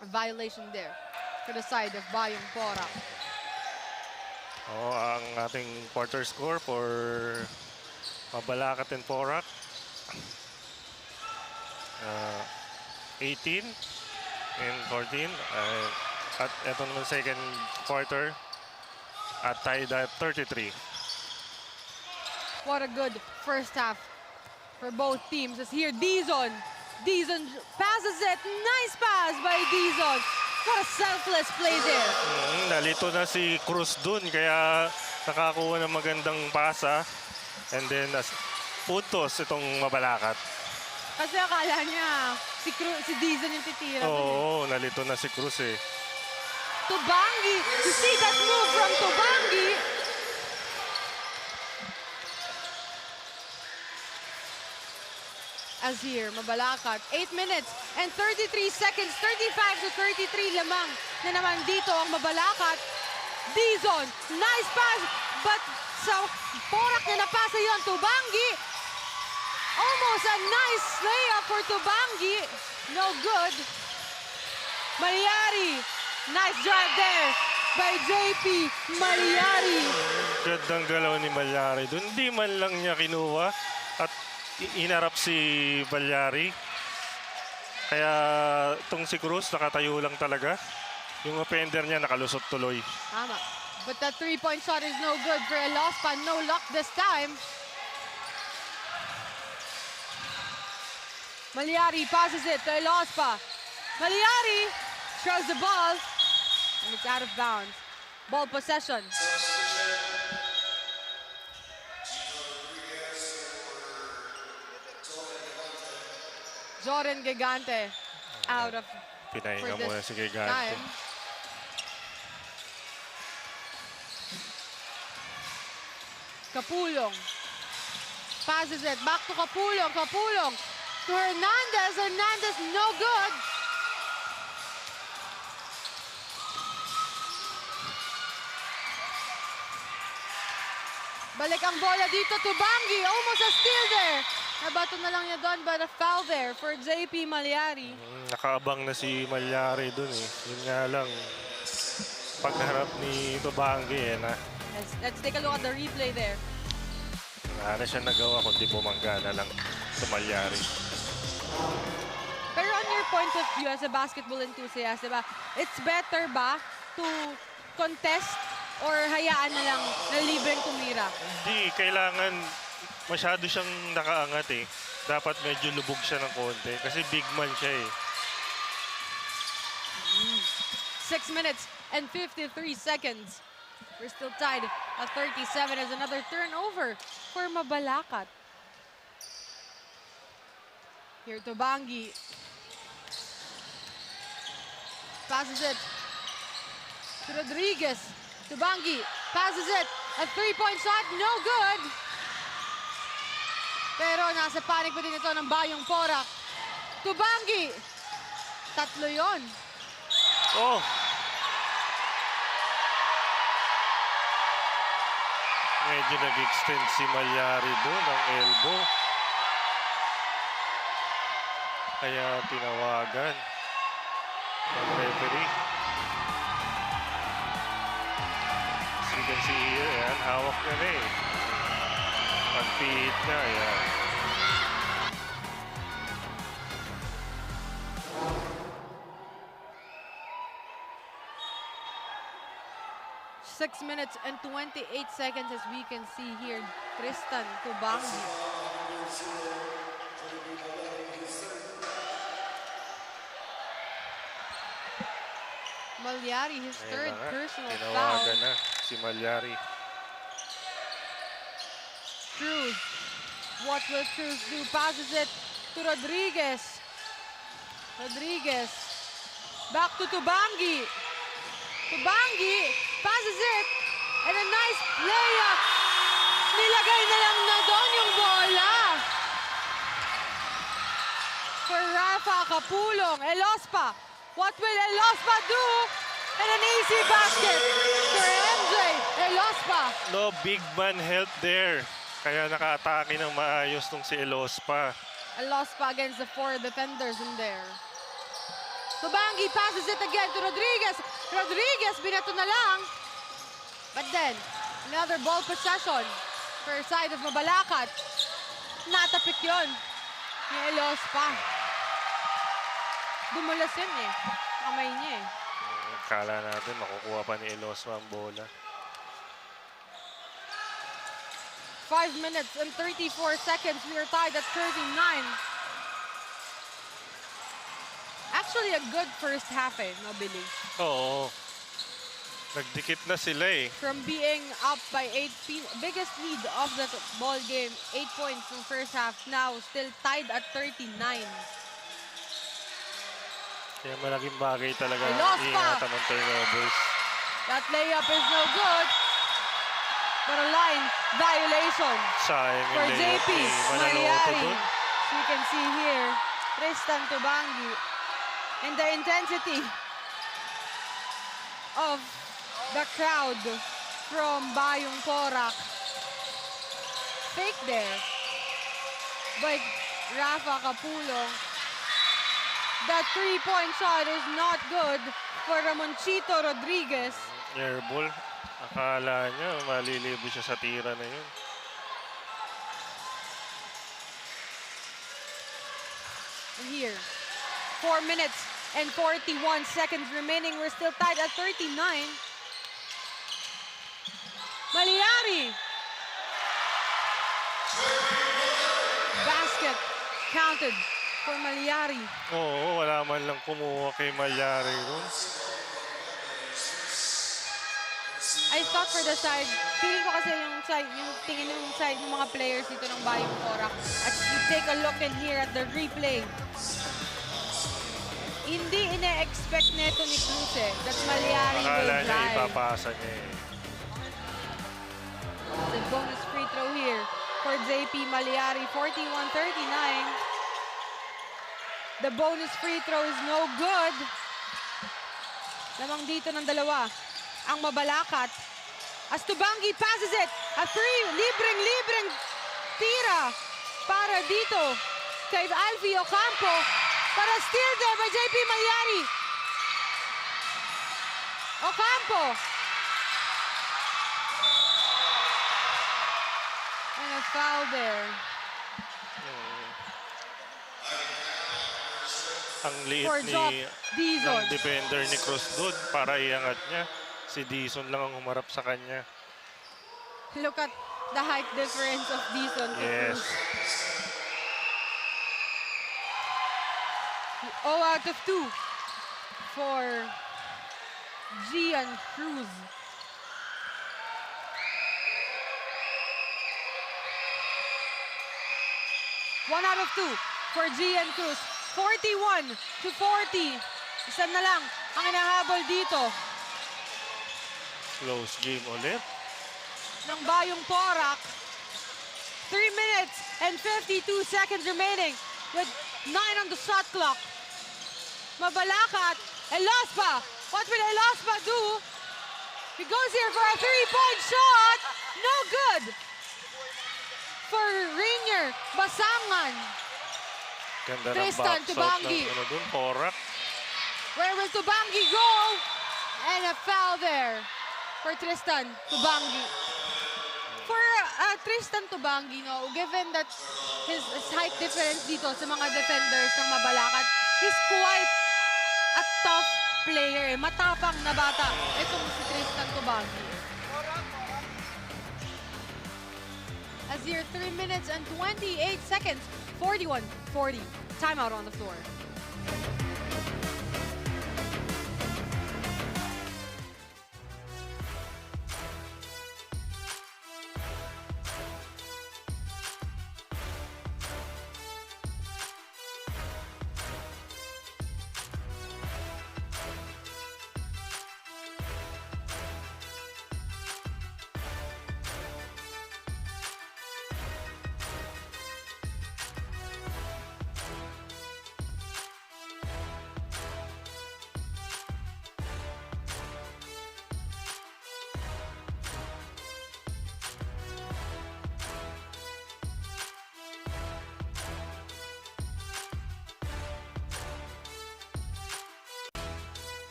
A violation there for the side of Bayung Porac. Ang ating quarter score for Mabalacat and Porac. 18 and 14. At ito naman second quarter at tied at 33. What a good first half for both teams. As here, Dizon passes it. Nice pass by Dizon. What a selfless play there. Nalito na si Cruz dun, kaya nakakuha ng magandang pasa. And then puntos itong Mabalacat. Kasi akala niya si Dizon yung titira. Oo, nalito na si Cruz eh. Tubangi, you see that move from Tubangi. As here, Mabalacat, 8 minutes and 33 seconds, 35 to 33 lamang na naman dito ang Mabalacat. Dizon, nice pass, but sa Porac na napasa yun, Tubangi. Almost a nice layup for Tubangi. No good. Malyari, nice drive there by JP Malyari. Gandang galaw ni Malyari doon. Hindi man lang niya kinuha at inarap si Malyari. Kaya itong si Cruz nakatayo lang talaga. Yung offender niya nakalusot tuloy. Tama. But that 3-point shot is no good for Elospa. No luck this time. Malyari passes it to Elospa. Malyari throws the ball, and it's out of bounds. Ball possession. Jordan Gigante out of Pinahinga muna si Gigante. time. Kapulong passes it back to Kapulong. Kapulong to Hernandez. Hernandez, no good. Balik ang bola dito to Bangi. Almost a steal there. Nabato na lang niya doon, but a foul there for JP Malyari. Nakaabang na si Malyari dun eh. Yun nga lang, pagharap ni Tubangi eh na. Let's take a look at the replay there. Wala na siya nagawa kundi bumangga na lang sa Malyari. Pero on your point of view as a basketball enthusiast, diba, it's better ba to contest or hayaan na lang na libreng tumira? Hindi, kailangan masyado siyang nakaangat eh. Dapat medyo lubog siya ng konti kasi big man siya eh. 6 minutes and 53 seconds. We're still tied at 37 as another turnover for Mabalacat. Here to Bangi. Passes it. to Rodriguez. To Bangi. Passes it. A three-point shot. No good. Pero nasa panic pa din ito ng Bayung Porac. To Bangi. Tatlo yon. Oh! Medyo nag-extend si Malyari doon ng elbow. Kaya tinawagan ng referee. As you can see here, ayan, hawak niya na eh. Pag-feed na, ayan. Six minutes and 28 seconds as we can see here. Tristan to Bangi. Malyari, his Ayan third na nga, personal foul. tinawagan na si Malyari. Cruz. What will Cruz do? Passes it to Rodriguez. Rodriguez. Back to Tubangi. Tubangi passes it. And a nice layup. Nilagay na lang na doon yung bola. For Rafa Capulong. Elospa. What will Elospa do? And an easy basket for MJ. Elospa. No big man help there. Kaya naka-atake ng maayos tong si Elospa. Elospa against the four defenders in there. Tubangi passes it again to Rodriguez. Rodriguez, binato na lang. But then, another ball possession for side of Mabalacat. Natapik yun ni Elospa. Dumulas yun eh. Kamay niya eh. Kala natin makukuha pa ni Elospa ang bola. 5 minutes and 34 seconds. We are tied at 39. Actually, a good first half eh, no Billy? Oo. Nagdikit na sila eh. From being up by 8, biggest lead of the ball game, 8 points in first half, now still tied at 39. Kaya malaking bagay talaga Elospa. ingatan ng turnovers. That layup is no good. But a line violation Sayang for yung layup JP ni Manaloto Malyari. dun. So you can see here, Tristan Tubangi. And the intensity of the crowd from Bayung Porac. Fake there by Rafa Capulong. That three-point shot is not good for Ramonchito Rodriguez. Airball. Akala niya malilibo siya sa tira na yun. And here, 4 minutes and 41 seconds remaining. We're still tied at 39. Malyari. Basket counted for Malyari. Oo, wala man lang kumuha kay Malyari ron. I thought for the side, feeling ko kasi yung side, yung tingin ng side ng mga players dito ng Bayung Porac. At you take a look in here at the replay. Hindi ine-expect neto ni Cruz eh, that Malyari will Akala niya drive. ipapasa niya eh. The bonus free throw here for JP Malyari, 41-39. The bonus free throw is no good. Lamang dito ng dalawa ang Mabalacat. As Tubangi passes it, a free, libreng tira para dito kay Alfie Ocampo. Para steal there by JP Malyari. Ocampo. And a foul there. Ang liit For Jock ng Dizon. defender ni Cruz doon para iangat niya. Si Dizon lang ang humarap sa kanya. Look at the height difference of Dizon to Yes. Cruz. 0 out of 2 for Gian Cruz. One out of 2 for Gian Cruz. 41-40. Isa na lang ang inahabol dito Close game ulit. ng Bayung Porac. 3 minutes and 52 seconds remaining with 9 on the shot clock. Mabalacat, Elaspa. What will Elaspa do? He goes here for a 3-point shot. No good. For Rainier, Basangan. Ganda ng Tristan box out Tubangi. ng dun, Porac. Where will Tubangi go? And a foul there for Tristan Tubangi. For Tristan Tubangi, no, given that his height difference dito sa mga defenders ng Mabalacat, he's quite a tough player. Matapang na bata itong si Tristan Tubangi. As here, 3 minutes and 28 seconds, 41-40. Timeout on the floor.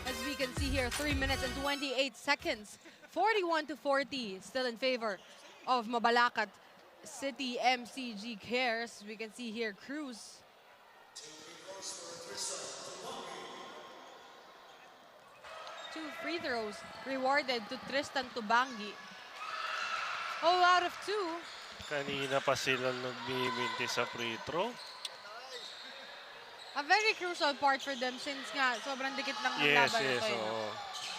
As we can see here, 3 minutes and 28 seconds. 41-40, still in favor of Mabalacat City MCG Cares. We can see here Cruz. Two free throws rewarded to Tristan Tubangi. Oh, out of 2. Kanina pa sila nagbiminti sa free throw. A very crucial part for them since nga sobrang dikit lang ng Yes, laban yes. ito. Oo.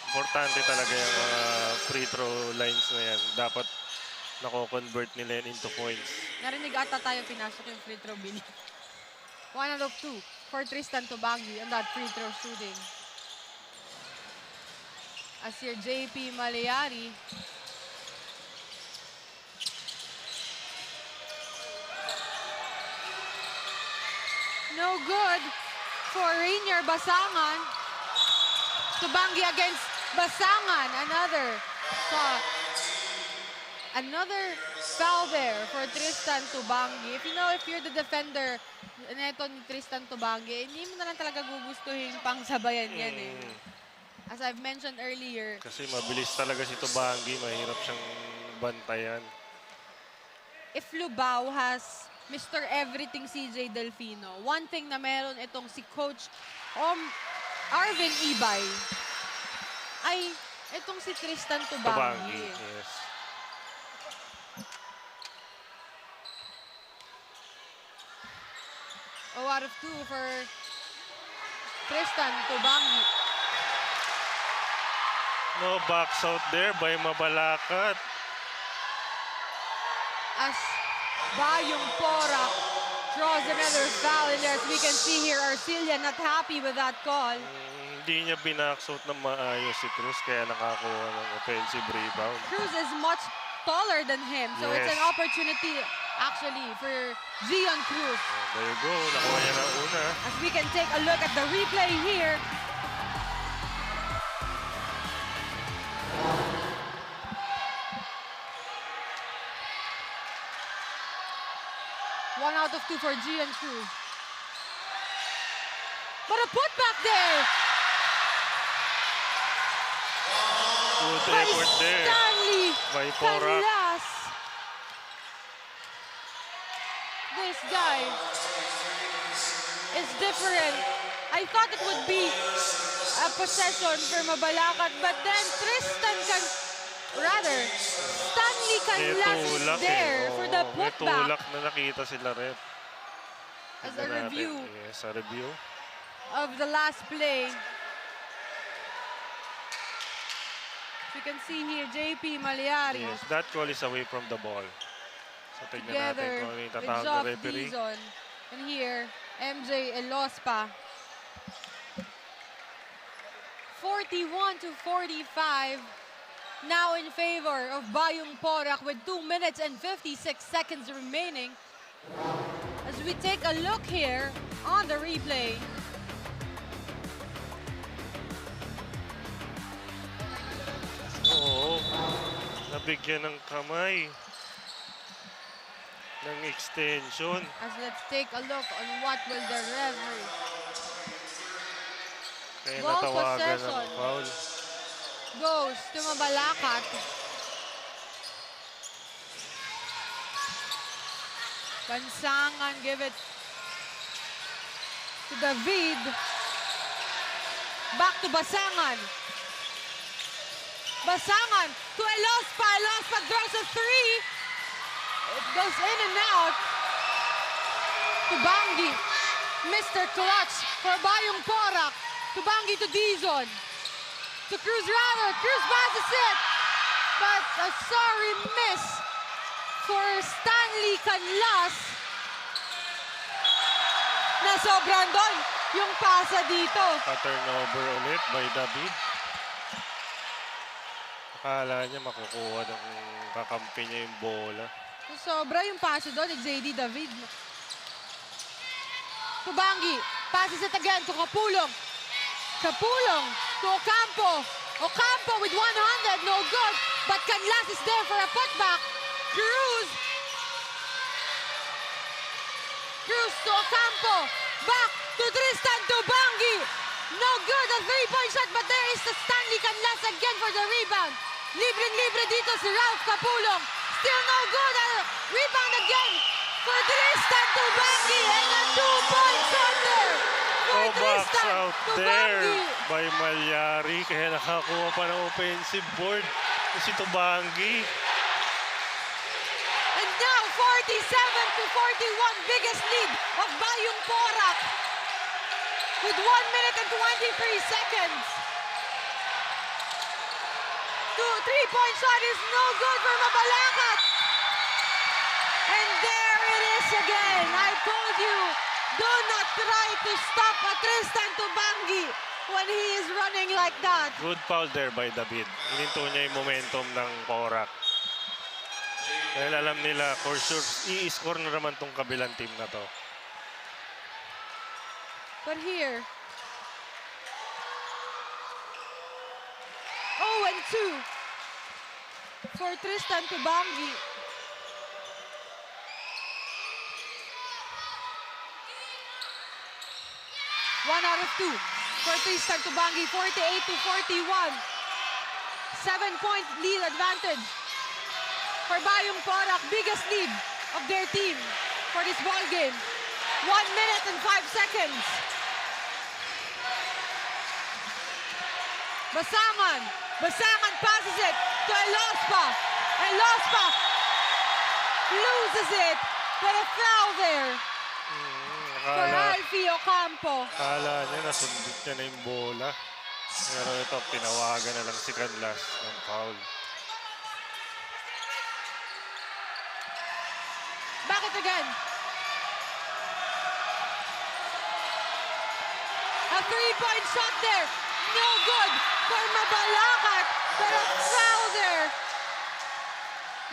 Importante talaga yung mga free throw lines na yan. Dapat nako-convert nila yan into points. Narinig ata tayo pinasok yung free throw bin. 1 out of 2 for Tristan Tubangi on that free throw shooting. As here, JP Maleari. No good for Rainier Basangan. Tubangi against Basangan. Another foul there for Tristan Tubangi. If you're the defender neto ni Tristan Tubangi, hindi mo na lang talaga gugustuhin pang sabayan yan eh. As I've mentioned earlier. Kasi mabilis talaga si Tubangi. Mahirap siyang bantayan. If Lubao has Mr. Everything CJ Delfino, one thing na meron itong si Coach Arvin Ibay ay itong si Tristan Tubangi. Yes. Oh, out of 2 for Tristan Tubangi. No box out there by Mabalacat. As Bayung Porac draws another foul in there. As we can see here, Arcilia not happy with that call. Hindi niya binaksot na maayos si Cruz kaya nakakuha ng offensive rebound. Cruz is much taller than him, so it's an Yes. opportunity actually for Gian Cruz. There you go. Nakuha niya ng una. As we can take a look at the replay here. One out of 2 for Gian Cruz. But a putback there Good by effort there Stanley by Porac. Canlas. This guy is different. I thought it would be a possession for Mabalacat, but then Stanley Canlas is Tulak there for the May putback. tulak na nakita sila rin. As a Tignan natin. review Yes, a review. of the last play. You can see here JP Maleari Yes, that call is away from the ball. So tignan natin together kung ano yung with tatawag Joff na referee. Dizon. And here, MJ Elospa. 41-45. Now in favor of Bayung Porac with 2 minutes and 56 seconds remaining. As we take a look here on the replay. Oo, nabigyan ng kamay ng extension. As let's take a look on what will the referee. Kaya Ball natawagan ng possession. foul. Goes to Mabalacat. Pansangan give it to David. Back to Basangan. Basangan to Elospa. Elospa throws a three. It goes in and out. To Bangi. Mr. Clutch for Bayung Porac. To Bangi to Dizon. To Cruz rather. Cruz passes it. But a sorry miss for Stanley Canlas. Nasobran doon yung pasa dito. Pa-turnover ulit by David. Akala niya makukuha ng kakampi niya yung bola. Sobra yung pasa doon ni JD David. To Bangi. Passes it again to Kapulong. Kapulong to Ocampo. Ocampo with one handed, no good. But Canlas is there for a putback. Cruz. Cruz to Ocampo. Back to Tristan to Bangi. No good, a three-point shot, but there is the Stanley Canlas again for the rebound. Libre-libre dito si Ralph Kapulong. Still no good, a rebound again for Tristan to Bangi. And a two-point shot there for Oh, box Tristan out to there Bangi. by Malyari. Kaya nakakuha pa ng offensive board si Tubangi. And now 47-41, biggest lead of Bayung Porac with 1 minute and 23 seconds. Three-point shot is no good for Mabalacat. And there it is again. I told you, do not try to stop a Tristan Tubangi when he is running like that. Good foul there by David. Ininto niya yung momentum ng Porac. Dahil alam nila, for sure, i-score na naman tong kabilang team na to. But here, 0-2 for Tristan Tubangi. One out of two for Tristan Tubangi, 48-41. 7-point lead advantage for Bayung Porac, biggest lead of their team for this ball game. 1 minute and 5 seconds. Basangan passes it to Elospa. Elospa loses it, but a foul there for Alfie Ocampo. Akala niya nasundot niya na yung bola. Pero ito, tinawagan na lang si Canlas ng foul. Bakit again? A three-point shot there. No good for Mabalacat, but a foul there.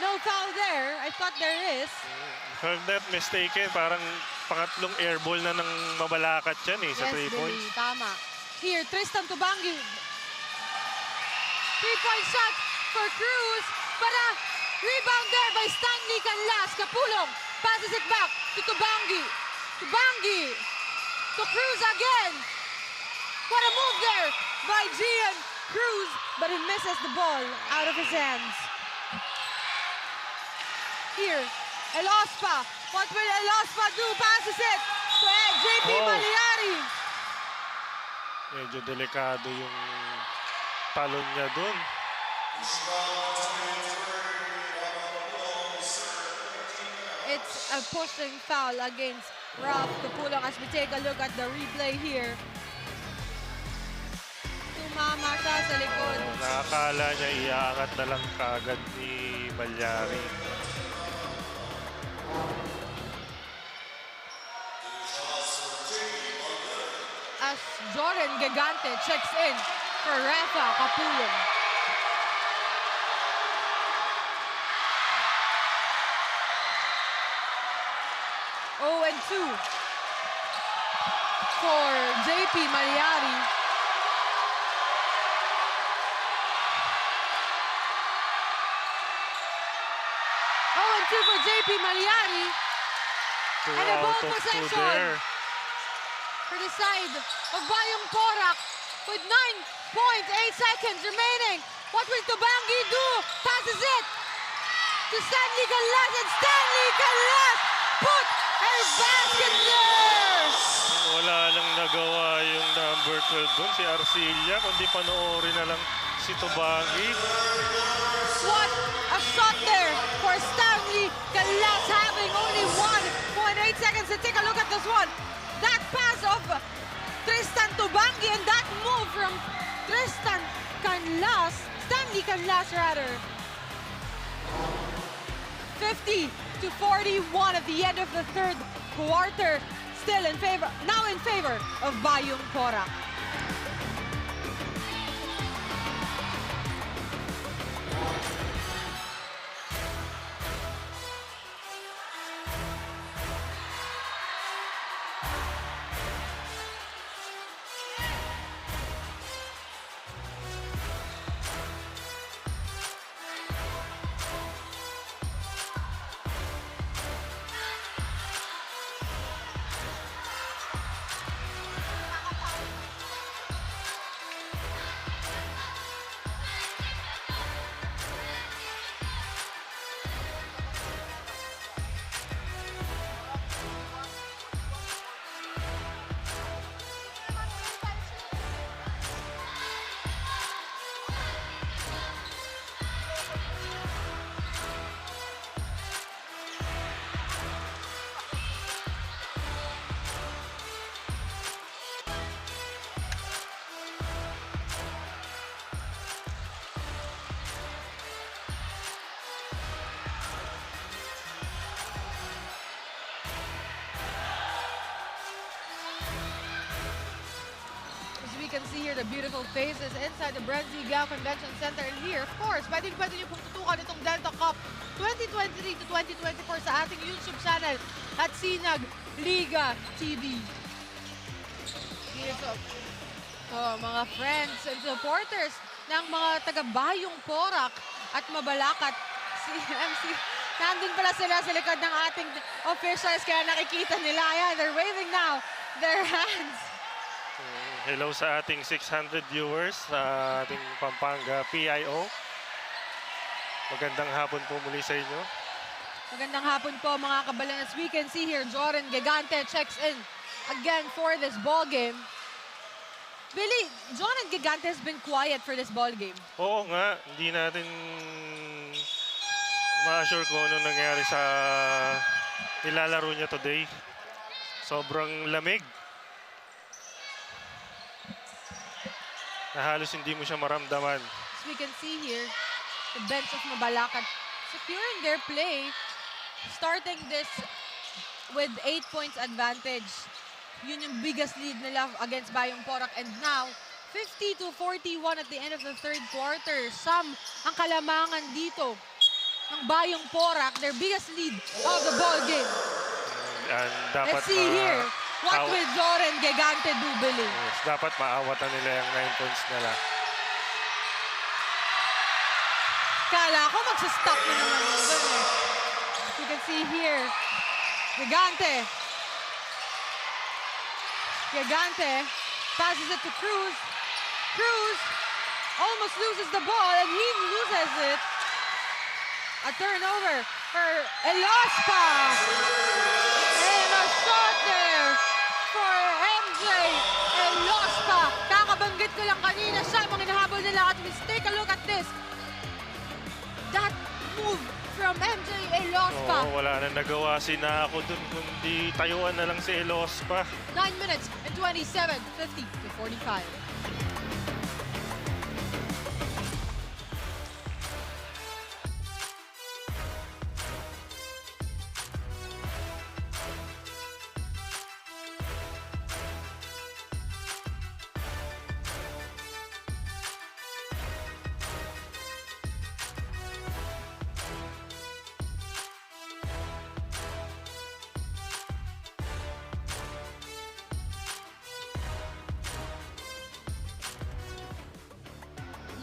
No foul there. I thought there is. If I'm not mistaken, parang pangatlong airball na ng Mabalacat yan sa Yes, 3 points. Billy, tama. Here, Tristan Tubangi. Three-point shot for Cruz, but a rebound there by Stanley Canlas. Kapulong passes it back to Tubangi. Tubangi to Cruz again. What a move there by Gian Cruz, but he misses the ball out of his hands. Here, Elospa. What will Elospa do? Passes it to JP Malyari. Medyo delikado yung talon niya dun. It's a pushing foul against Ralph Kapulong as we take a look at the replay here. Tumama siya sa likod. Nakakala niya iaangat na lang kaagad ni Malyari. Jordan Gigante checks in for Rafa Capulong. Oh, and 2 for JP Maliari. Oh, and 2 for JP Maliari. Two And a ball out of two possession there. for the side of Bayung Porac with 9.8 seconds remaining. What will Tubangi do? Passes it to Stanley Calas, and Stanley Calas put a basket there! Wala lang nagawa yung number 12 doon, si Arcilla, kundi panoorin na lang si Tubangi. What a shot there for Stanley Calas, having only 1.8 seconds to take a look at this one. That pass of Tristan Tubangi and that move from Stanley Calas rather. 50-41 at the end of the third quarter. Now in favor of Bayung Porac. Can see here the beautiful faces inside the BREN GUIAO Convention Center. And here, of course, pwede niyo pong tutukan itong Delta Cup 2023 to 2024 sa ating YouTube channel at Sinag Liga TV. Here, mga friends and supporters ng mga taga Bayung Porac at Mabalacat. Si MC, nandun pala sila sa likod ng ating officials kaya nakikita nila. Ayan, they're waving now their hands. Hello sa ating 600 viewers sa ating Pampanga PIO. Magandang hapon po muli sa inyo. Magandang hapon po mga kabalan. As we can see here, Jordan Gigante checks in again for this ball game. Billy, Jordan Gigante has been quiet for this ball game. Oo nga, hindi natin ma-assure kung ano nangyari sa nilalaro niya today. Sobrang lamig. Na halos hindi mo siya maramdaman. As we can see here, the bench of Mabalacat securing their play, starting this with 8 points advantage. Yun yung biggest lead nila against Bayung Porac. And now, 50-41 at the end of the third quarter. Ang kalamangan dito ng Bayung Porac, their biggest lead of the ball game. And dapat Let's see here. What will Jordan Gigante do, Billy? Yes, dapat maawatan nila yung 9 points nila. Kala ko magsastop na naman yun. You can see here. Gigante. Gigante passes it to Cruz. Cruz almost loses the ball and he loses it. A turnover for Elospa. And a shot there for MJ Elospa. Kakabanggit ko lang kanina siya mga hinahabol nila at let's take a look at this. That move from MJ Elospa. Oo, wala na nagawa si Nako dun, kundi tayuan na lang si Elospa. 9 minutes and 27, 50-45.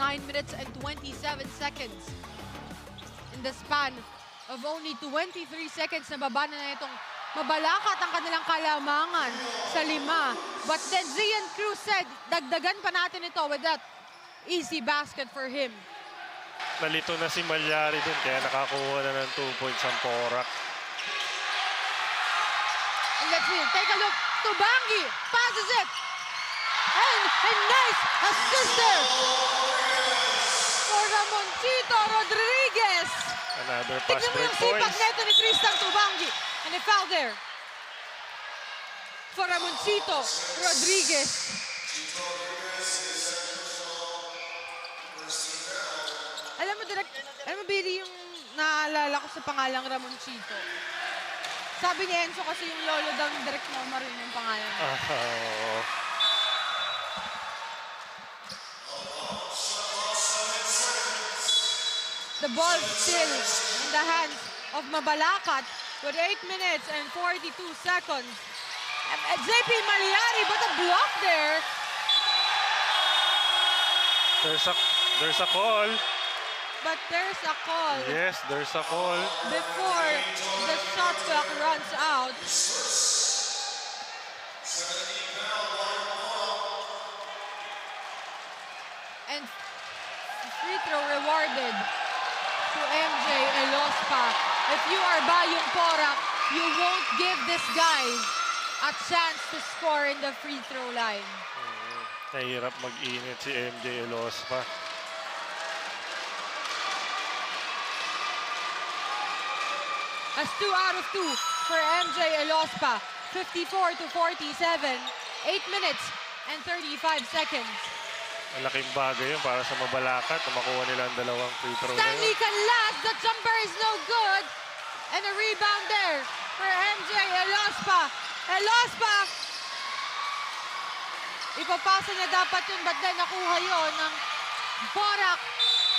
9 minutes and 27 seconds. In the span of only 23 seconds, nababa na itong Mabalacat ang kanilang kalamangan sa 5. But then Zian Cruz said, dagdagan pa natin ito with that easy basket for him. Nalito na si Malyari dun, kaya nakakuha na ng 2 points ang Porac. And let's see, take a look. Tubangi passes it. And a nice assist there for Ramoncito Rodriguez. Another pass Tignan mo break yung sipag points. neto ni Tristan Tubangi. And a foul there for Ramoncito Rodriguez. Alam mo, Billy, yung naalala ko sa pangalang Ramoncito. Sabi ni Enzo kasi yung lolo daw ni Direk Momar yun yung pangalan. Oh. The ball still in the hands of Mabalacat with 8 minutes and 42 seconds. And JP Maliari, but a block there. There's a call. But there's a call Yes, there's a call. before the shot clock runs out. And free throw rewarded to MJ Elospa. If you are Bayung Porac, you won't give this guy a chance to score in the free throw line. Nahirap mag-init si MJ Elospa. That's 2 out of 2 for MJ Elospa. 54 to 47. 8 minutes and 35 seconds. Malaking bagay yun para sa Mabalacat na makuha nila ang 2 free throw na Stanley yun. Canlas, the jumper is no good. And a rebound there for MJ Elospa. Elospa! Ipapasa niya dapat yun, but then nakuha yun ng Porac.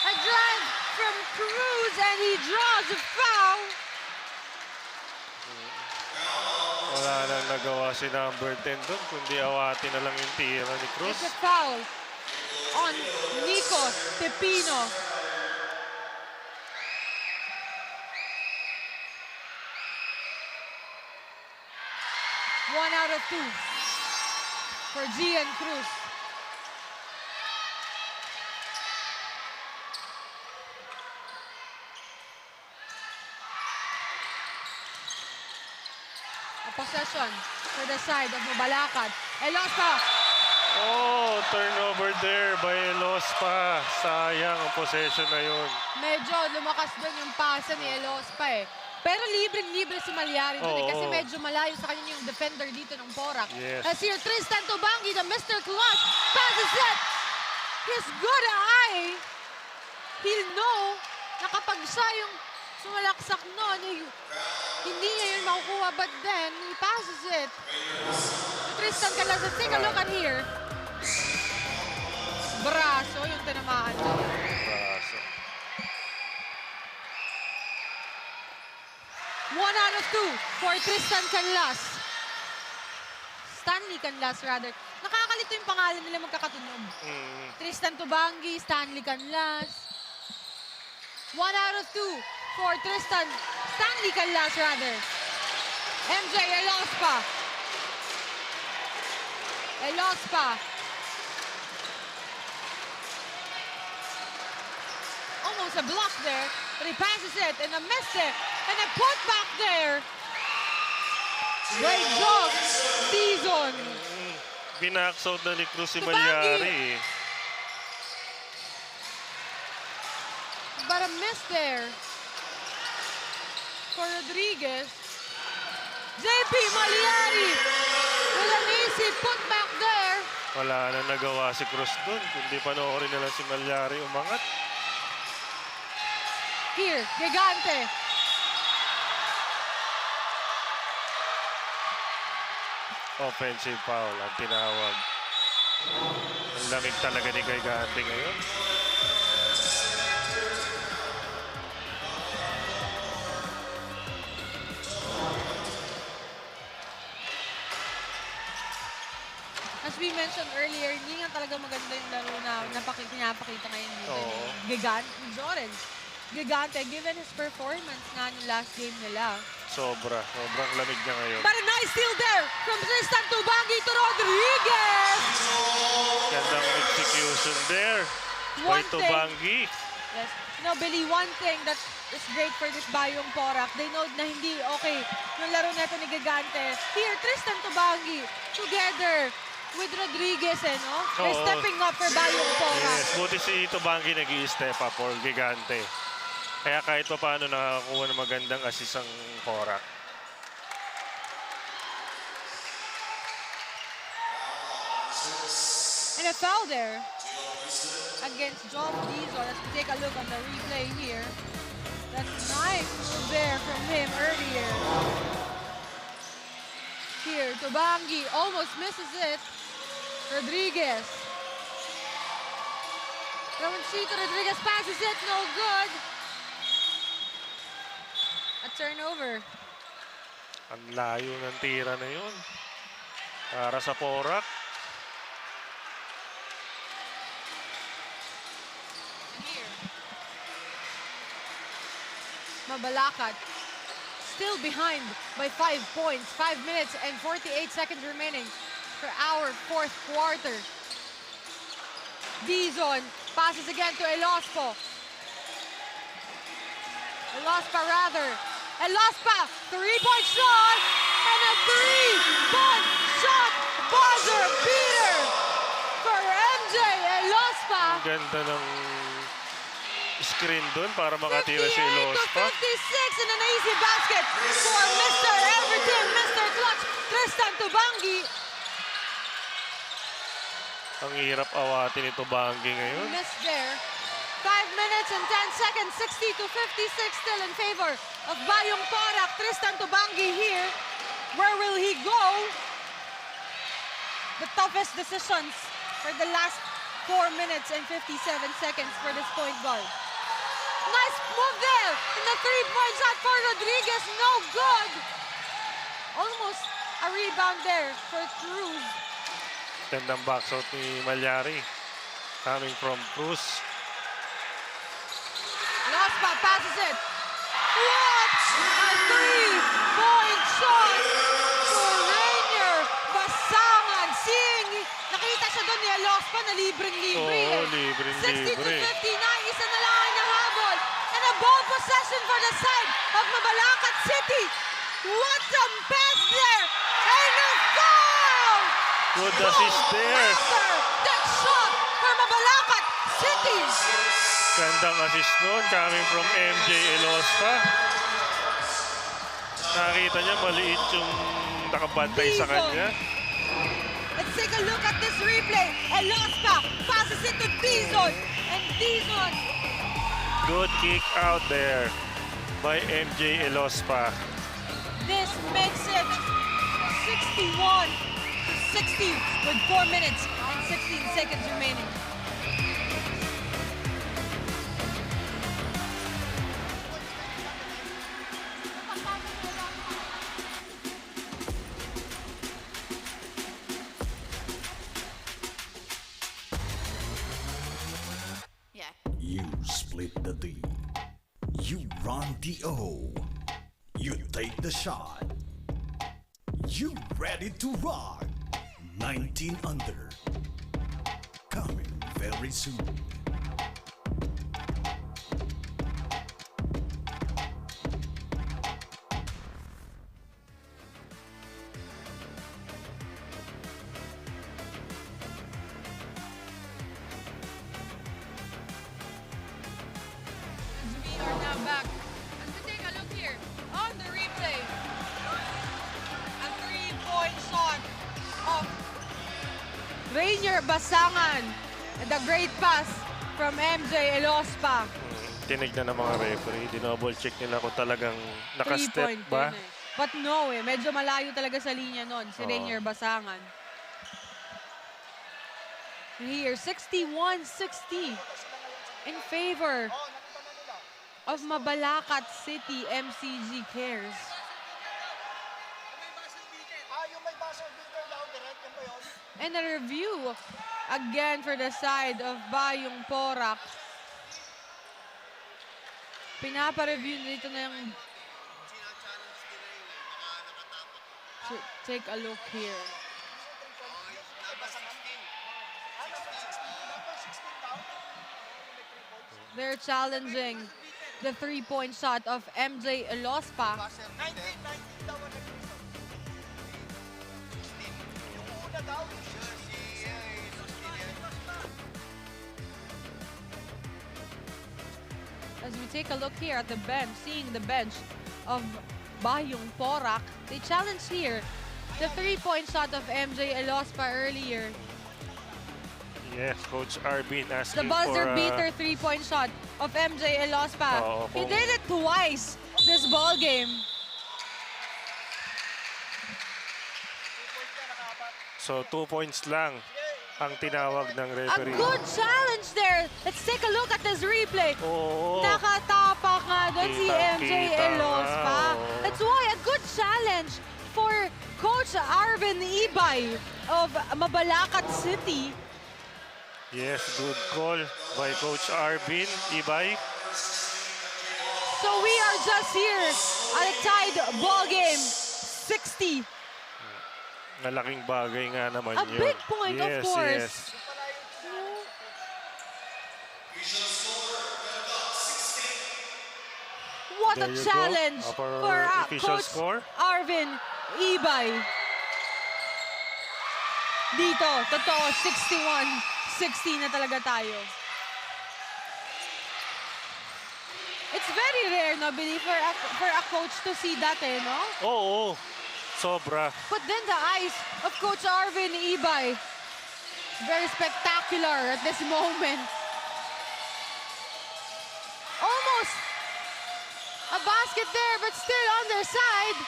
A drive from Cruz and he draws a foul. Wala nang nagawa si number 10 doon, kundi awatin na lang yung tira ni Cruz. It's a foul on Nico Tepino. One out of 2 for Gian Cruz. A possession for the side of Mabalacat. Elospa. Oh, turnover there by Elospa. Sayang ang possession na yun. Medyo lumakas doon yung pasa ni Elospa eh. Pero libreng-libre si Malyari doon Oo. kasi medyo malayo sa kanya yung defender dito ng Porac. Yes. As here, Tristan Tubangi, the Mr. Clutch, passes it. His good eye. He'll know na kapag siya yung sumalaksak noon, hindi niya yun makukuha. But then, he passes it. Tristan Calas, take a look at here. Braso yung tinamaan niya. Braso. 1 out of 2 for Tristan Canlas. Stanley Canlas, rather. Nakakalito yung pangalan nila magkakatunog. Tristan Tubangi, Stanley Canlas. 1 out of 2 for Stanley Canlas, rather. MJ Elospa. Elospa. Almost a block there, but he passes it and a miss there. And a put back there. Great job, Dizon. Binax out na ni Cruz si Tubangi. Malyari. But a miss there for Rodriguez. JP Maliari with an easy put back there. Wala na nagawa si Cruz doon, kundi panoorin na lang si Malyari umangat. Here, Gigante. Offensive foul ang tinawag. Ang lamig talaga ni Gigante ngayon. As we mentioned earlier, hindi nga talaga maganda yung laro na pinapakita ngayon dito. Oo. Gigante, Jordan. Gigante, given his performance nga yung last game nila. Sobrang lamig niya ngayon. But a nice steal there from Tristan Tubangi to Rodriguez. Gandang execution there by One thing- Tubangi. Yes. No, Billy, one thing that is great for this Bayung Porac, they know na hindi okay yung laro neto ni Gigante. Here, Tristan Tubangi together with Rodriguez, no? They're Oo. stepping up for Bayung Porac. Yes, buti si Tubangi nag-i-step up for Gigante. Kaya kahit pa paano nakakuha ng magandang assist ang Porac. And a foul there against John Dizon. Let's take a look on the replay here. That nice move there from him earlier. Here, Tubangi almost misses it. Rodriguez. Ramoncito Rodriguez passes it, no good. A turnover. Ang layo ng tira na yun. Para sa Porac. Here. Mabalacat still behind by 5 points. 5 minutes and 48 seconds remaining for our fourth quarter. Dizon passes again to Elospo. Elospa, 3-point shot, and a 3-point shot buzzer beater for MJ Elospa. Ang ganda ng screen doon para makatira si 58 to Elospa. 56 and an easy basket for Mr. Everything, Mr. Clutch, Tristan Tubangi. Ang hirap awatin ni Tubangi ngayon. Missed there. 5 minutes and 10 seconds, 60 to 56 still in favor of Bayung Porac. Tristan Tubangi here. Where will he go? The toughest decisions for the last 4 minutes and 57 seconds for this point guard. Nice move there. And the 3-point shot for Rodriguez, no good. Almost a rebound there for Cruz. Gandang box out ni Malyari. Coming from Cruz. Elospa passes it. What a 3-point shot for Rainier Basangan. Nakita siya doon ni Elospa na libreng-libre. Oo, libreng-libre. 60 to 59, isa na lang ang nahabol. And a ball possession for the side of Mabalacat City. What a pass there! And a foul! Good assist there. After that shot for Mabalacat City. Gandang assist nun coming from MJ Elospa. Nakita niya maliit yung nakabantay sa kanya. Let's take a look at this replay. Elospa passes it to Dizon. And Dizon. Good kick out there by MJ Elospa. This makes it 61 to 60 with 4 minutes and 16 seconds remaining. You split the D. You run the O. You take the shot. You ready to rock. 19 under. Coming very soon. We are now back. And to take a look here on the replay. A 3-point shot of Rainier Basangan. And a great pass from MJ Elospa. Tinignan ng mga referee. Dinouble check nila kung talagang nakastep 3-point ba. yun eh. But no medyo malayo talaga sa linya nun, si Oo. Rainier Basangan. Here, 61-60 in favor of Mabalacat City MCG Cares. Yung may buzzer beater daw, direct yan ba yun? And a review again for the side of Bayung Porac. Pinapa-review dito na yung... So, take a look here. They're challenging the three-point shot of MJ Elospa. As we take a look here at the bench, seeing the bench of Bayung Porac, they challenged here the three-point shot of MJ Elospa earlier. Yes, Coach Arbin asking The buzzer for beater three-point shot of MJ Elospa. He did it twice this ball game. So 2 points lang ang tinawag ng A referee. good challenge there. Let's take a look at this replay. Oo. Nakatapak nga doon si MJ Kitang-kita Elospa. nga, oo. That's why a good challenge for Coach Arvin Ibay of Mabalacat City. Yes, good call by Coach Arbin Ibay. So we are just here at a tied ball game, 60. Malaking bagay nga naman A yun. big point, of Yes, course. yes. What There a you go. challenge Upper for official Coach score. Arvin Ibay. Dito, totoo, 61-60 na talaga tayo. It's very rare, no, Billy, for a coach to see that, eh, no? Oo, sobra. But then the eyes of Coach Arvin Ibay, very spectacular at this moment. Almost a basket there, but still on their side.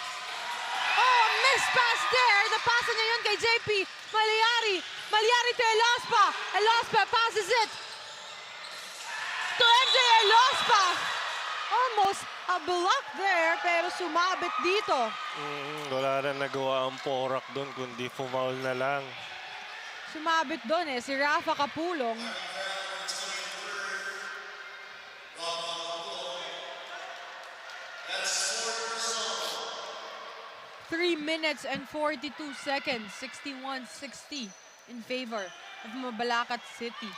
Oh, a missed pass there. Napasa niya yun kay JP Maliari. Maliari to Elospa. Elospa passes it to MJ Elospa. Almost a block there, pero sumabit dito. Wala na nagawa ang Porac doon, kundi fumaul na lang. Sumabit doon si Rafa Kapulong. Three minutes and 42 seconds, 61-60 in favor of Mabalacat City.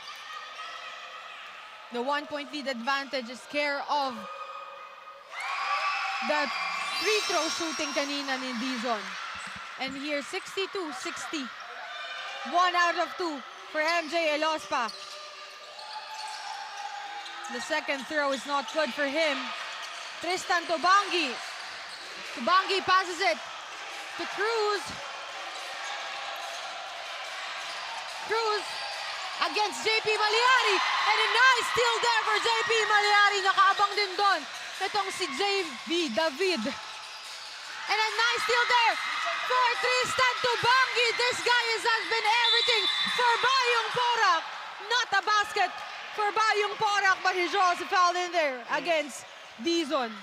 The 1-point lead advantage is care of the free throw shooting kanina ni Dizon. And here, 62-60. 1 out of 2 for MJ Elospa. The second throw is not good for him. Tristan Tobangi. Tobangi passes it to Cruz. Cruz against JP Maliari. And a nice steal there for JP Maliari. Nakaabang din doon. Itong si JV David. And a nice steal there for Tristan Tobangi. This guy has been everything for Bayung Porac. Not a basket for Bayung Porac, but he draws a foul in there against Dizon.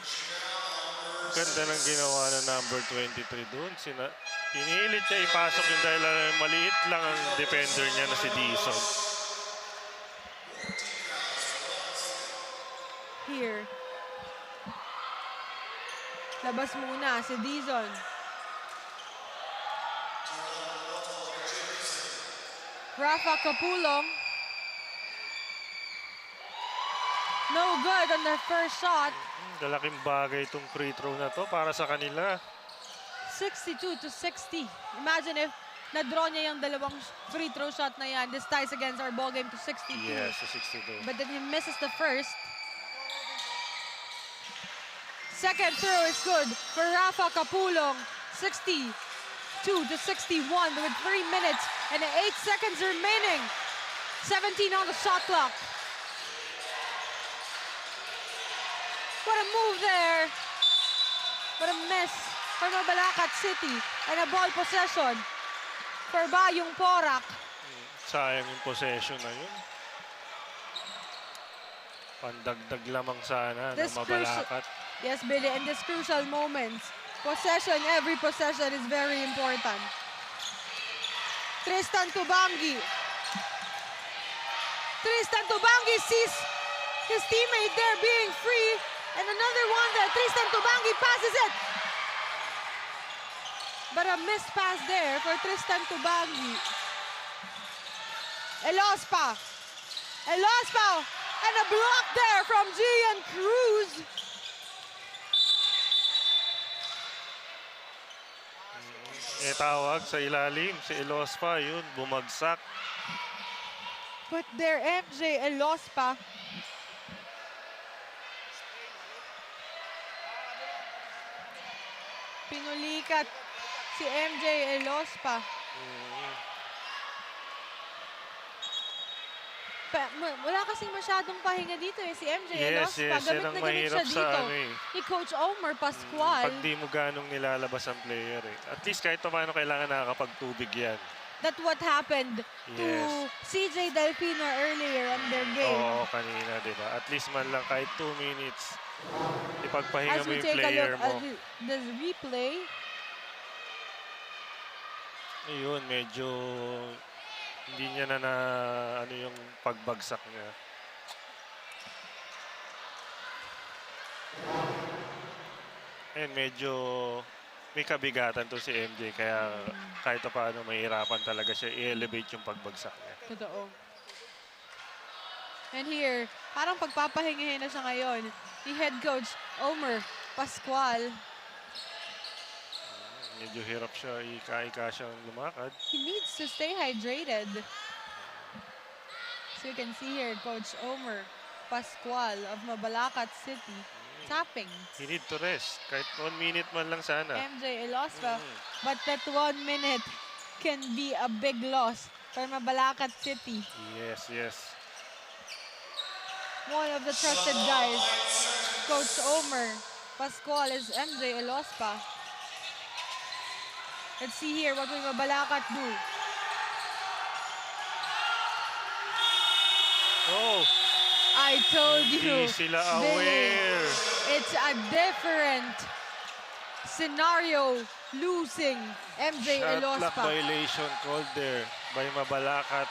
Ganda ng ginawa ng number 23 doon. Pinilit niya ipasok yung dahil maliit lang ang defender niya na si Dizon. Here. Labas muna si Dizon. Rafa Kapulong. No good on their first shot. Dalaking bagay itong free throw na to para sa kanila. 62-60. Imagine if na-draw niya yung dalawang free throw shot na yan. This ties against our ball game to 62. Yes, to 62. But then he misses the first. Second throw is good for Rafa Kapulong. 62-61 with 3 minutes and 8 seconds remaining. 17 on the shot clock. What a move there. What a miss for Mabalacat City. And a ball possession for Bayung Porac. Sayang yung possession na yun. Pandagdag lamang sana ng Mabalacat. Yes, Billy, in this crucial moments, every possession is very important. Tristan Tubangi. Tristan Tubangi sees his teammate there being free. And another one that Tristan Tubangi passes it. But a missed pass there for Tristan Tubangi. Elospa. Elospa. And a block there from Gian Cruz. Tawag sa ilalim, si Elospa, yun, bumagsak. But there, MJ Elospa. Pinulikat si MJ Elospa. Wala kasing masyadong pahinga dito eh, si MJ Elospa. Yes, Gamit yan ang na gamit mahirap siya dito sa ano eh. ni Coach Omar Pascual. Pag di mo ganong nilalabas ang player eh. At least kahit paano kailangan nakakapagtubig yan. That's what happened to CJ Delfino earlier on their game. Oo, kanina, di ba? At least man lang kahit 2 minutes, ipagpahinga As mo we yung take a player look mo. at the replay, Ayun, medyo hindi niya na ano yung pagbagsak niya. Ayun, medyo may kabigatan to si MJ kaya kahit paano mahirapan talaga siya i-elevate yung pagbagsak niya. totoo. And here, parang pagpapahingahin na siya ngayon ni head coach Omar Pascual. Medyo hirap siya, ika-ika siyang lumakad. He needs to stay hydrated. So you can see here, Coach Omar Pascual of Mabalacat City tapping He need to rest. Kahit 1 minute man lang sana. MJ Elospa. But that 1 minute can be a big loss for Mabalacat City. Yes, yes. One of the trusted guys, Coach Omar Pascual, is MJ Elospa. Let's see here, what will Mabalacat do? Oh, I told you, hindi sila Billy, aware. it's a different scenario losing MJ Shot clock Elospa. violation called there by Mabalacat.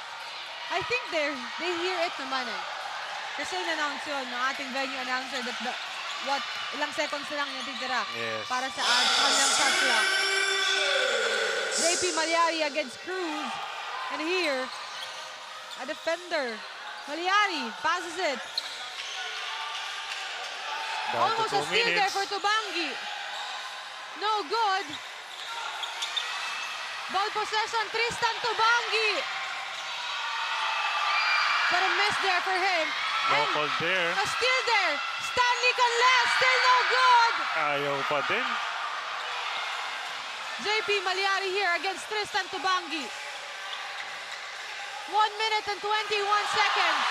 I think they hear it naman eh. Kasi in-announce yun ng ating venue announcer that ilang seconds na lang natitira para sa kanilang shot clock. JP Malyari against Cruz. And here, a defender. Malyari passes it. Down Almost to a 2 steal there minutes. for Tubangi. No good. Ball possession, Tristan Tubangi. But a miss there for him. No And call there. a steal there. Stanley Canles, still no good. Ayaw pa din. JP Malyari here against Tristan Tubangi. 1 minute and 21 seconds.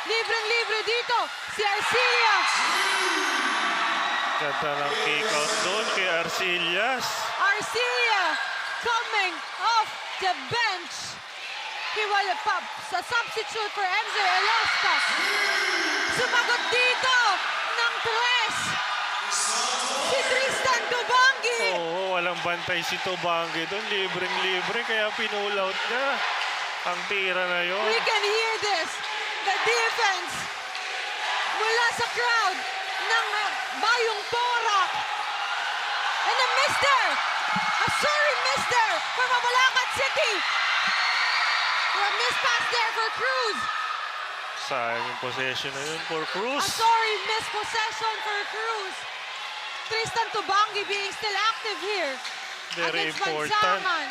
Libreng-libre dito si Arcilia. Ganda ng kick out doon kay Arcillas. Arcilia coming off the bench. He was a substitute for MJ Elospa. Sumagot dito ng tres. Si Tristan Tubangi. Oo, walang bantay si Tubangi doon. Libreng-libre kaya pinull out niya. Ang tira na yun. We can hear this. The defense mula sa crowd ng Bayung Porac. And a miss there. A sorry miss there for Mabalacat City. A miss pass there for Cruz. Sayang yung possession na yun for Cruz. A sorry miss possession for Cruz. Tristan Tubangi being still active here. Very against important. Bansangan.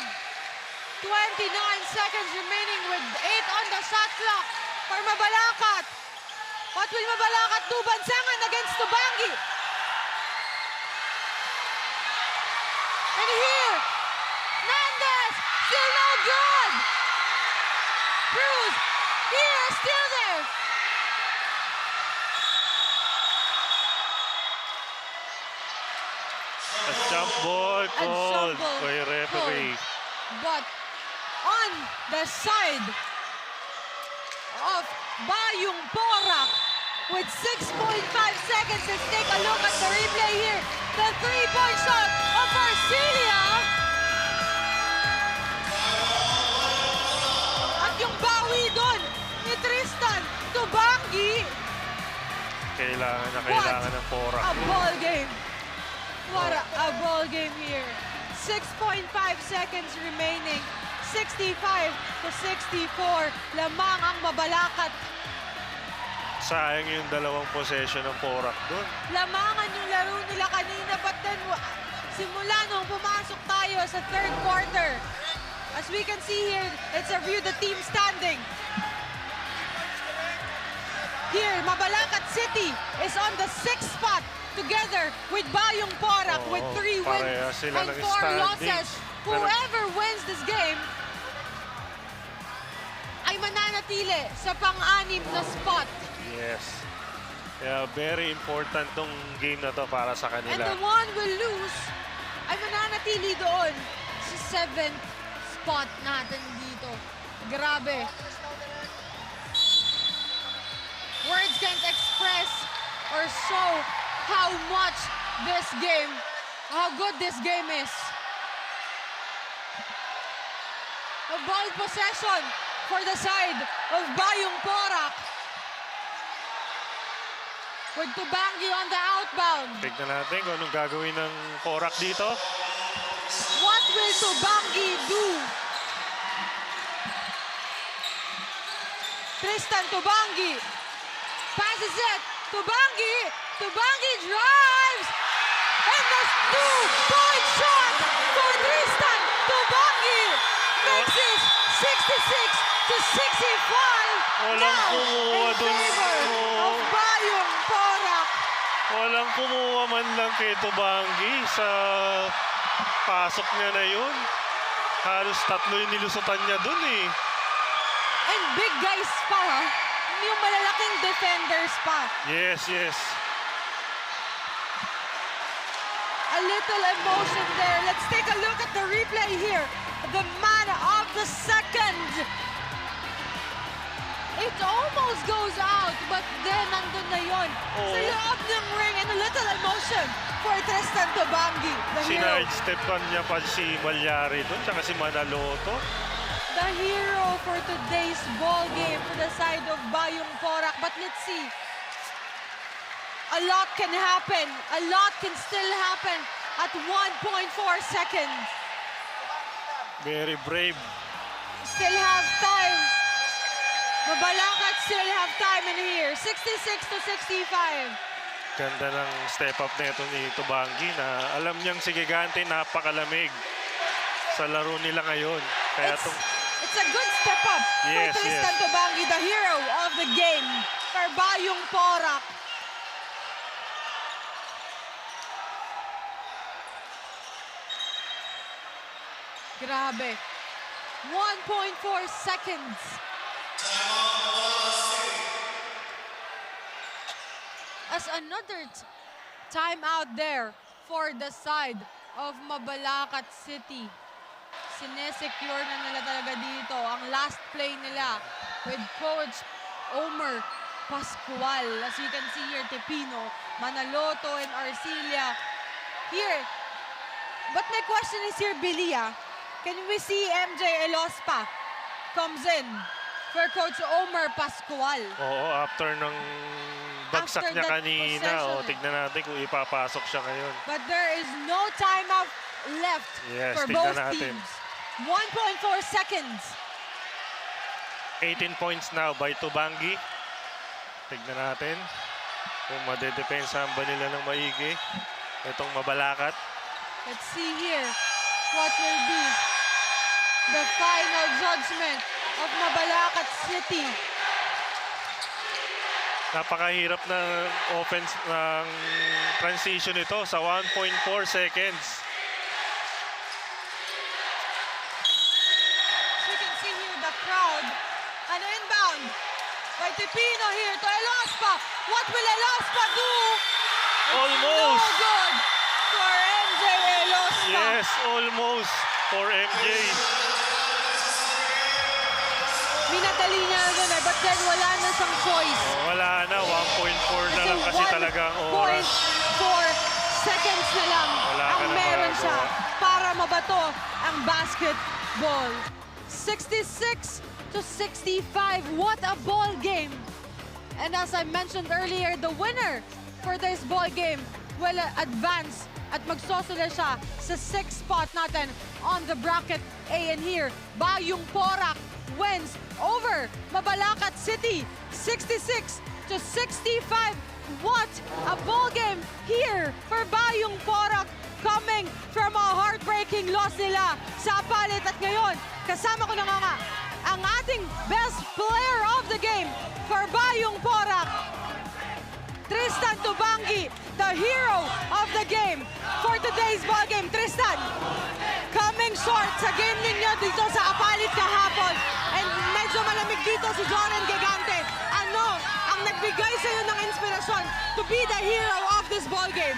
29 seconds remaining with 8 on the shot clock for Mabalacat. What will Mabalacat do? Bansangan against Tubangi. And here, Nandez, still no good. Cruz, here, still there. A jump ball A called jump ball by referee. called. But on the side of Bayung Porac with 6.5 seconds. Let's take a look at the replay here. The three-point shot of Arcilia. Kailangan na What kailangan ng Porac. a ball game! What a ball game here. 6.5 seconds remaining. 65 to 64. Lamang ang Mabalacat. Sayang yung dalawang possession ng Porac doon. Lamangan yung laro nila kanina, but then simula nung pumasok tayo sa third quarter. As we can see here, let's review the team standing. Here, Mabalacat City is on the 6th spot together with Bayung Porac with 3 pareha wins sila and ng 4 standings. losses. Whoever wins this game ay mananatili sa pang-anim na spot. Yes. Kaya very important tong game na to para sa And kanila. the one will lose ay mananatili doon sa 7th spot natin dito. Grabe. Words can't express or show how much this game, how good this game is. A ball possession for the side of Bayung Porac. With Tubangi on the outbound. Tignan natin kung anong gagawin ng Porac dito. What will Tubangi do? Tristan Tubangi passes it. Tubangi drives. And the 2-point shot for Tristan Tubangi makes it 66 to 65. Walang Now kumuha in dun. favor of Bayung Porac. Walang kumuha man lang kay Tubangi sa pasok niya na yun. Halos 3 yung nilusutan niya dun eh. And big guys pa, ha? Yung malalaking defenders pa. Yes, yes. A little emotion there. Let's take a look at the replay here. The man of the second. It almost goes out, but then nandun na yun. Sa loob ng ring, and a little emotion for Tristan Tubangi, the hero. Sinide-stepan niya pa si Malyari doon, tsaka si Manaloto. The hero for today's ball game for the side of Bayung Porac. But let's see. A lot can happen. A lot can still happen at 1.4 seconds. Very brave. Still have time. Mabalacat still have time in here. 66 to 65. Ganda ng step up na ito ni Tubangi na alam niyang si Gigante napakalamig sa laro nila ngayon. Kaya It's a good step up Yes, for Tristan yes. Tubangi, the hero of the game for Bayung Porac. Grabe. 1.4 seconds. As another time out there for the side of Mabalacat City. Sinesecure na nila talaga dito ang last play nila with Coach Omer Pascual. As you can see here, Tepino, Manaloto, and Arcilia here. But my question is here, Billy, can we see MJ Elospa comes in for Coach Omer Pascual? Oo, after ng bagsak After niya that kanina, possession. tignan natin kung ipapasok siya ngayon. But there is no timeout left Yes, for tignan both natin. teams. 1.4 seconds. 18 points now by Tubangi. Tignan natin kung madedepensahan ba nila ng maigi itong Mabalacat. Let's see here what will be the final judgment of Mabalacat City. Napakahirap ng offense ng transition ito sa 1.4 seconds. As you can see here, the crowd. An inbound by Tepino here to Elospa. What will Elospa do? Almost. No good for MJ Elospa. Yes, almost for MJ. Minadali niya doon but then wala na siyang choice. Wala na, 1.4 na lang kasi talagang oras. 1.4 seconds na lang Wala ka ang na meron siya magagawa. para mabato ang basketball. 66 to 65. What a ball game And as I mentioned earlier, the winner for this ball game will advance at magsosole siya sa 6th spot natin on the bracket A. And here, Bayung Porac wins over Mabalacat City, 66-65. What a ball game here for Bayung Porac, coming from a heartbreaking loss nila sa palit. At ngayon, kasama ko na nga ang ating best player of the game for Bayung Porac, Tristan Tubangi, the hero of the game for today's ball game. Tristan, coming short sa game ninyo dito sa Apalit kahapon, and medyo malamig dito si Joren Gigante. Ano ang nagbigay sa iyo ng inspirasyon to be the hero of this ball game?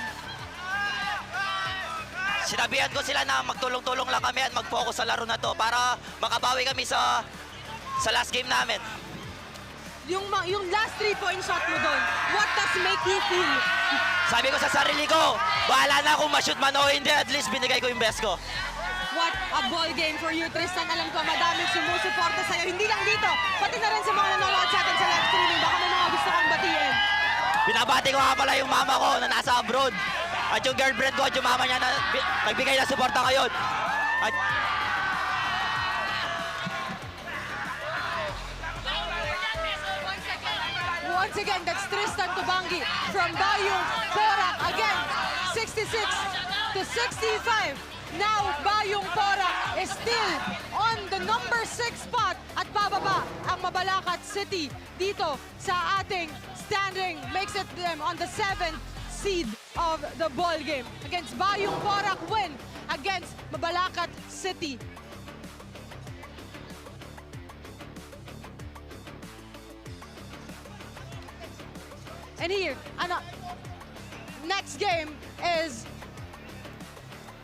Sinabihan ko sila na magtulong-tulong lang kami at mag-focus sa laro na to para makabawi kami sa last game namin. Yung last 3-point shot mo doon, what does make you feel? Sabi ko sa sarili ko, bahala na kung ma-shoot man o hindi, at least binigay ko yung best ko. What a ball game for you, Tristan. Alam ko madaming sumusuporta sa'yo, hindi lang dito, pati na rin sa mga nanonood sa atin sa live streaming. Baka may mga gusto kong batiin. Binabati ko nga pala yung mama ko na nasa abroad. At yung girlfriend ko at yung mama niya na nagbigay ng suporta ngayon. At once again, that's Tristan Tubangi from Bayung Porac. Again, 66-65. Now, Bayung Porac is still on the number 6 spot at bababa ang Mabalacat City dito sa ating standing. Makes it them on the 7th seed of the ball game against Bayung Porac win against Mabalacat City. And here, next game is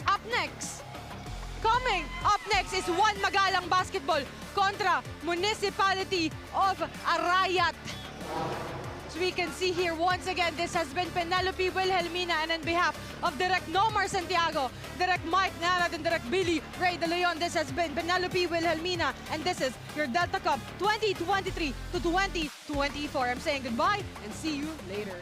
up next. Coming up next is One Magalang Basketball kontra Municipality of Arayat. As we can see here, once again, this has been Penelope Wilhelmina, and on behalf of Direct Nomar Santiago, Direct Mike Narat, and Direct Billy Ray De Leon, this has been Penelope Wilhelmina, and this is your Delta Cup 2023 to 2024. I'm saying goodbye and see you later.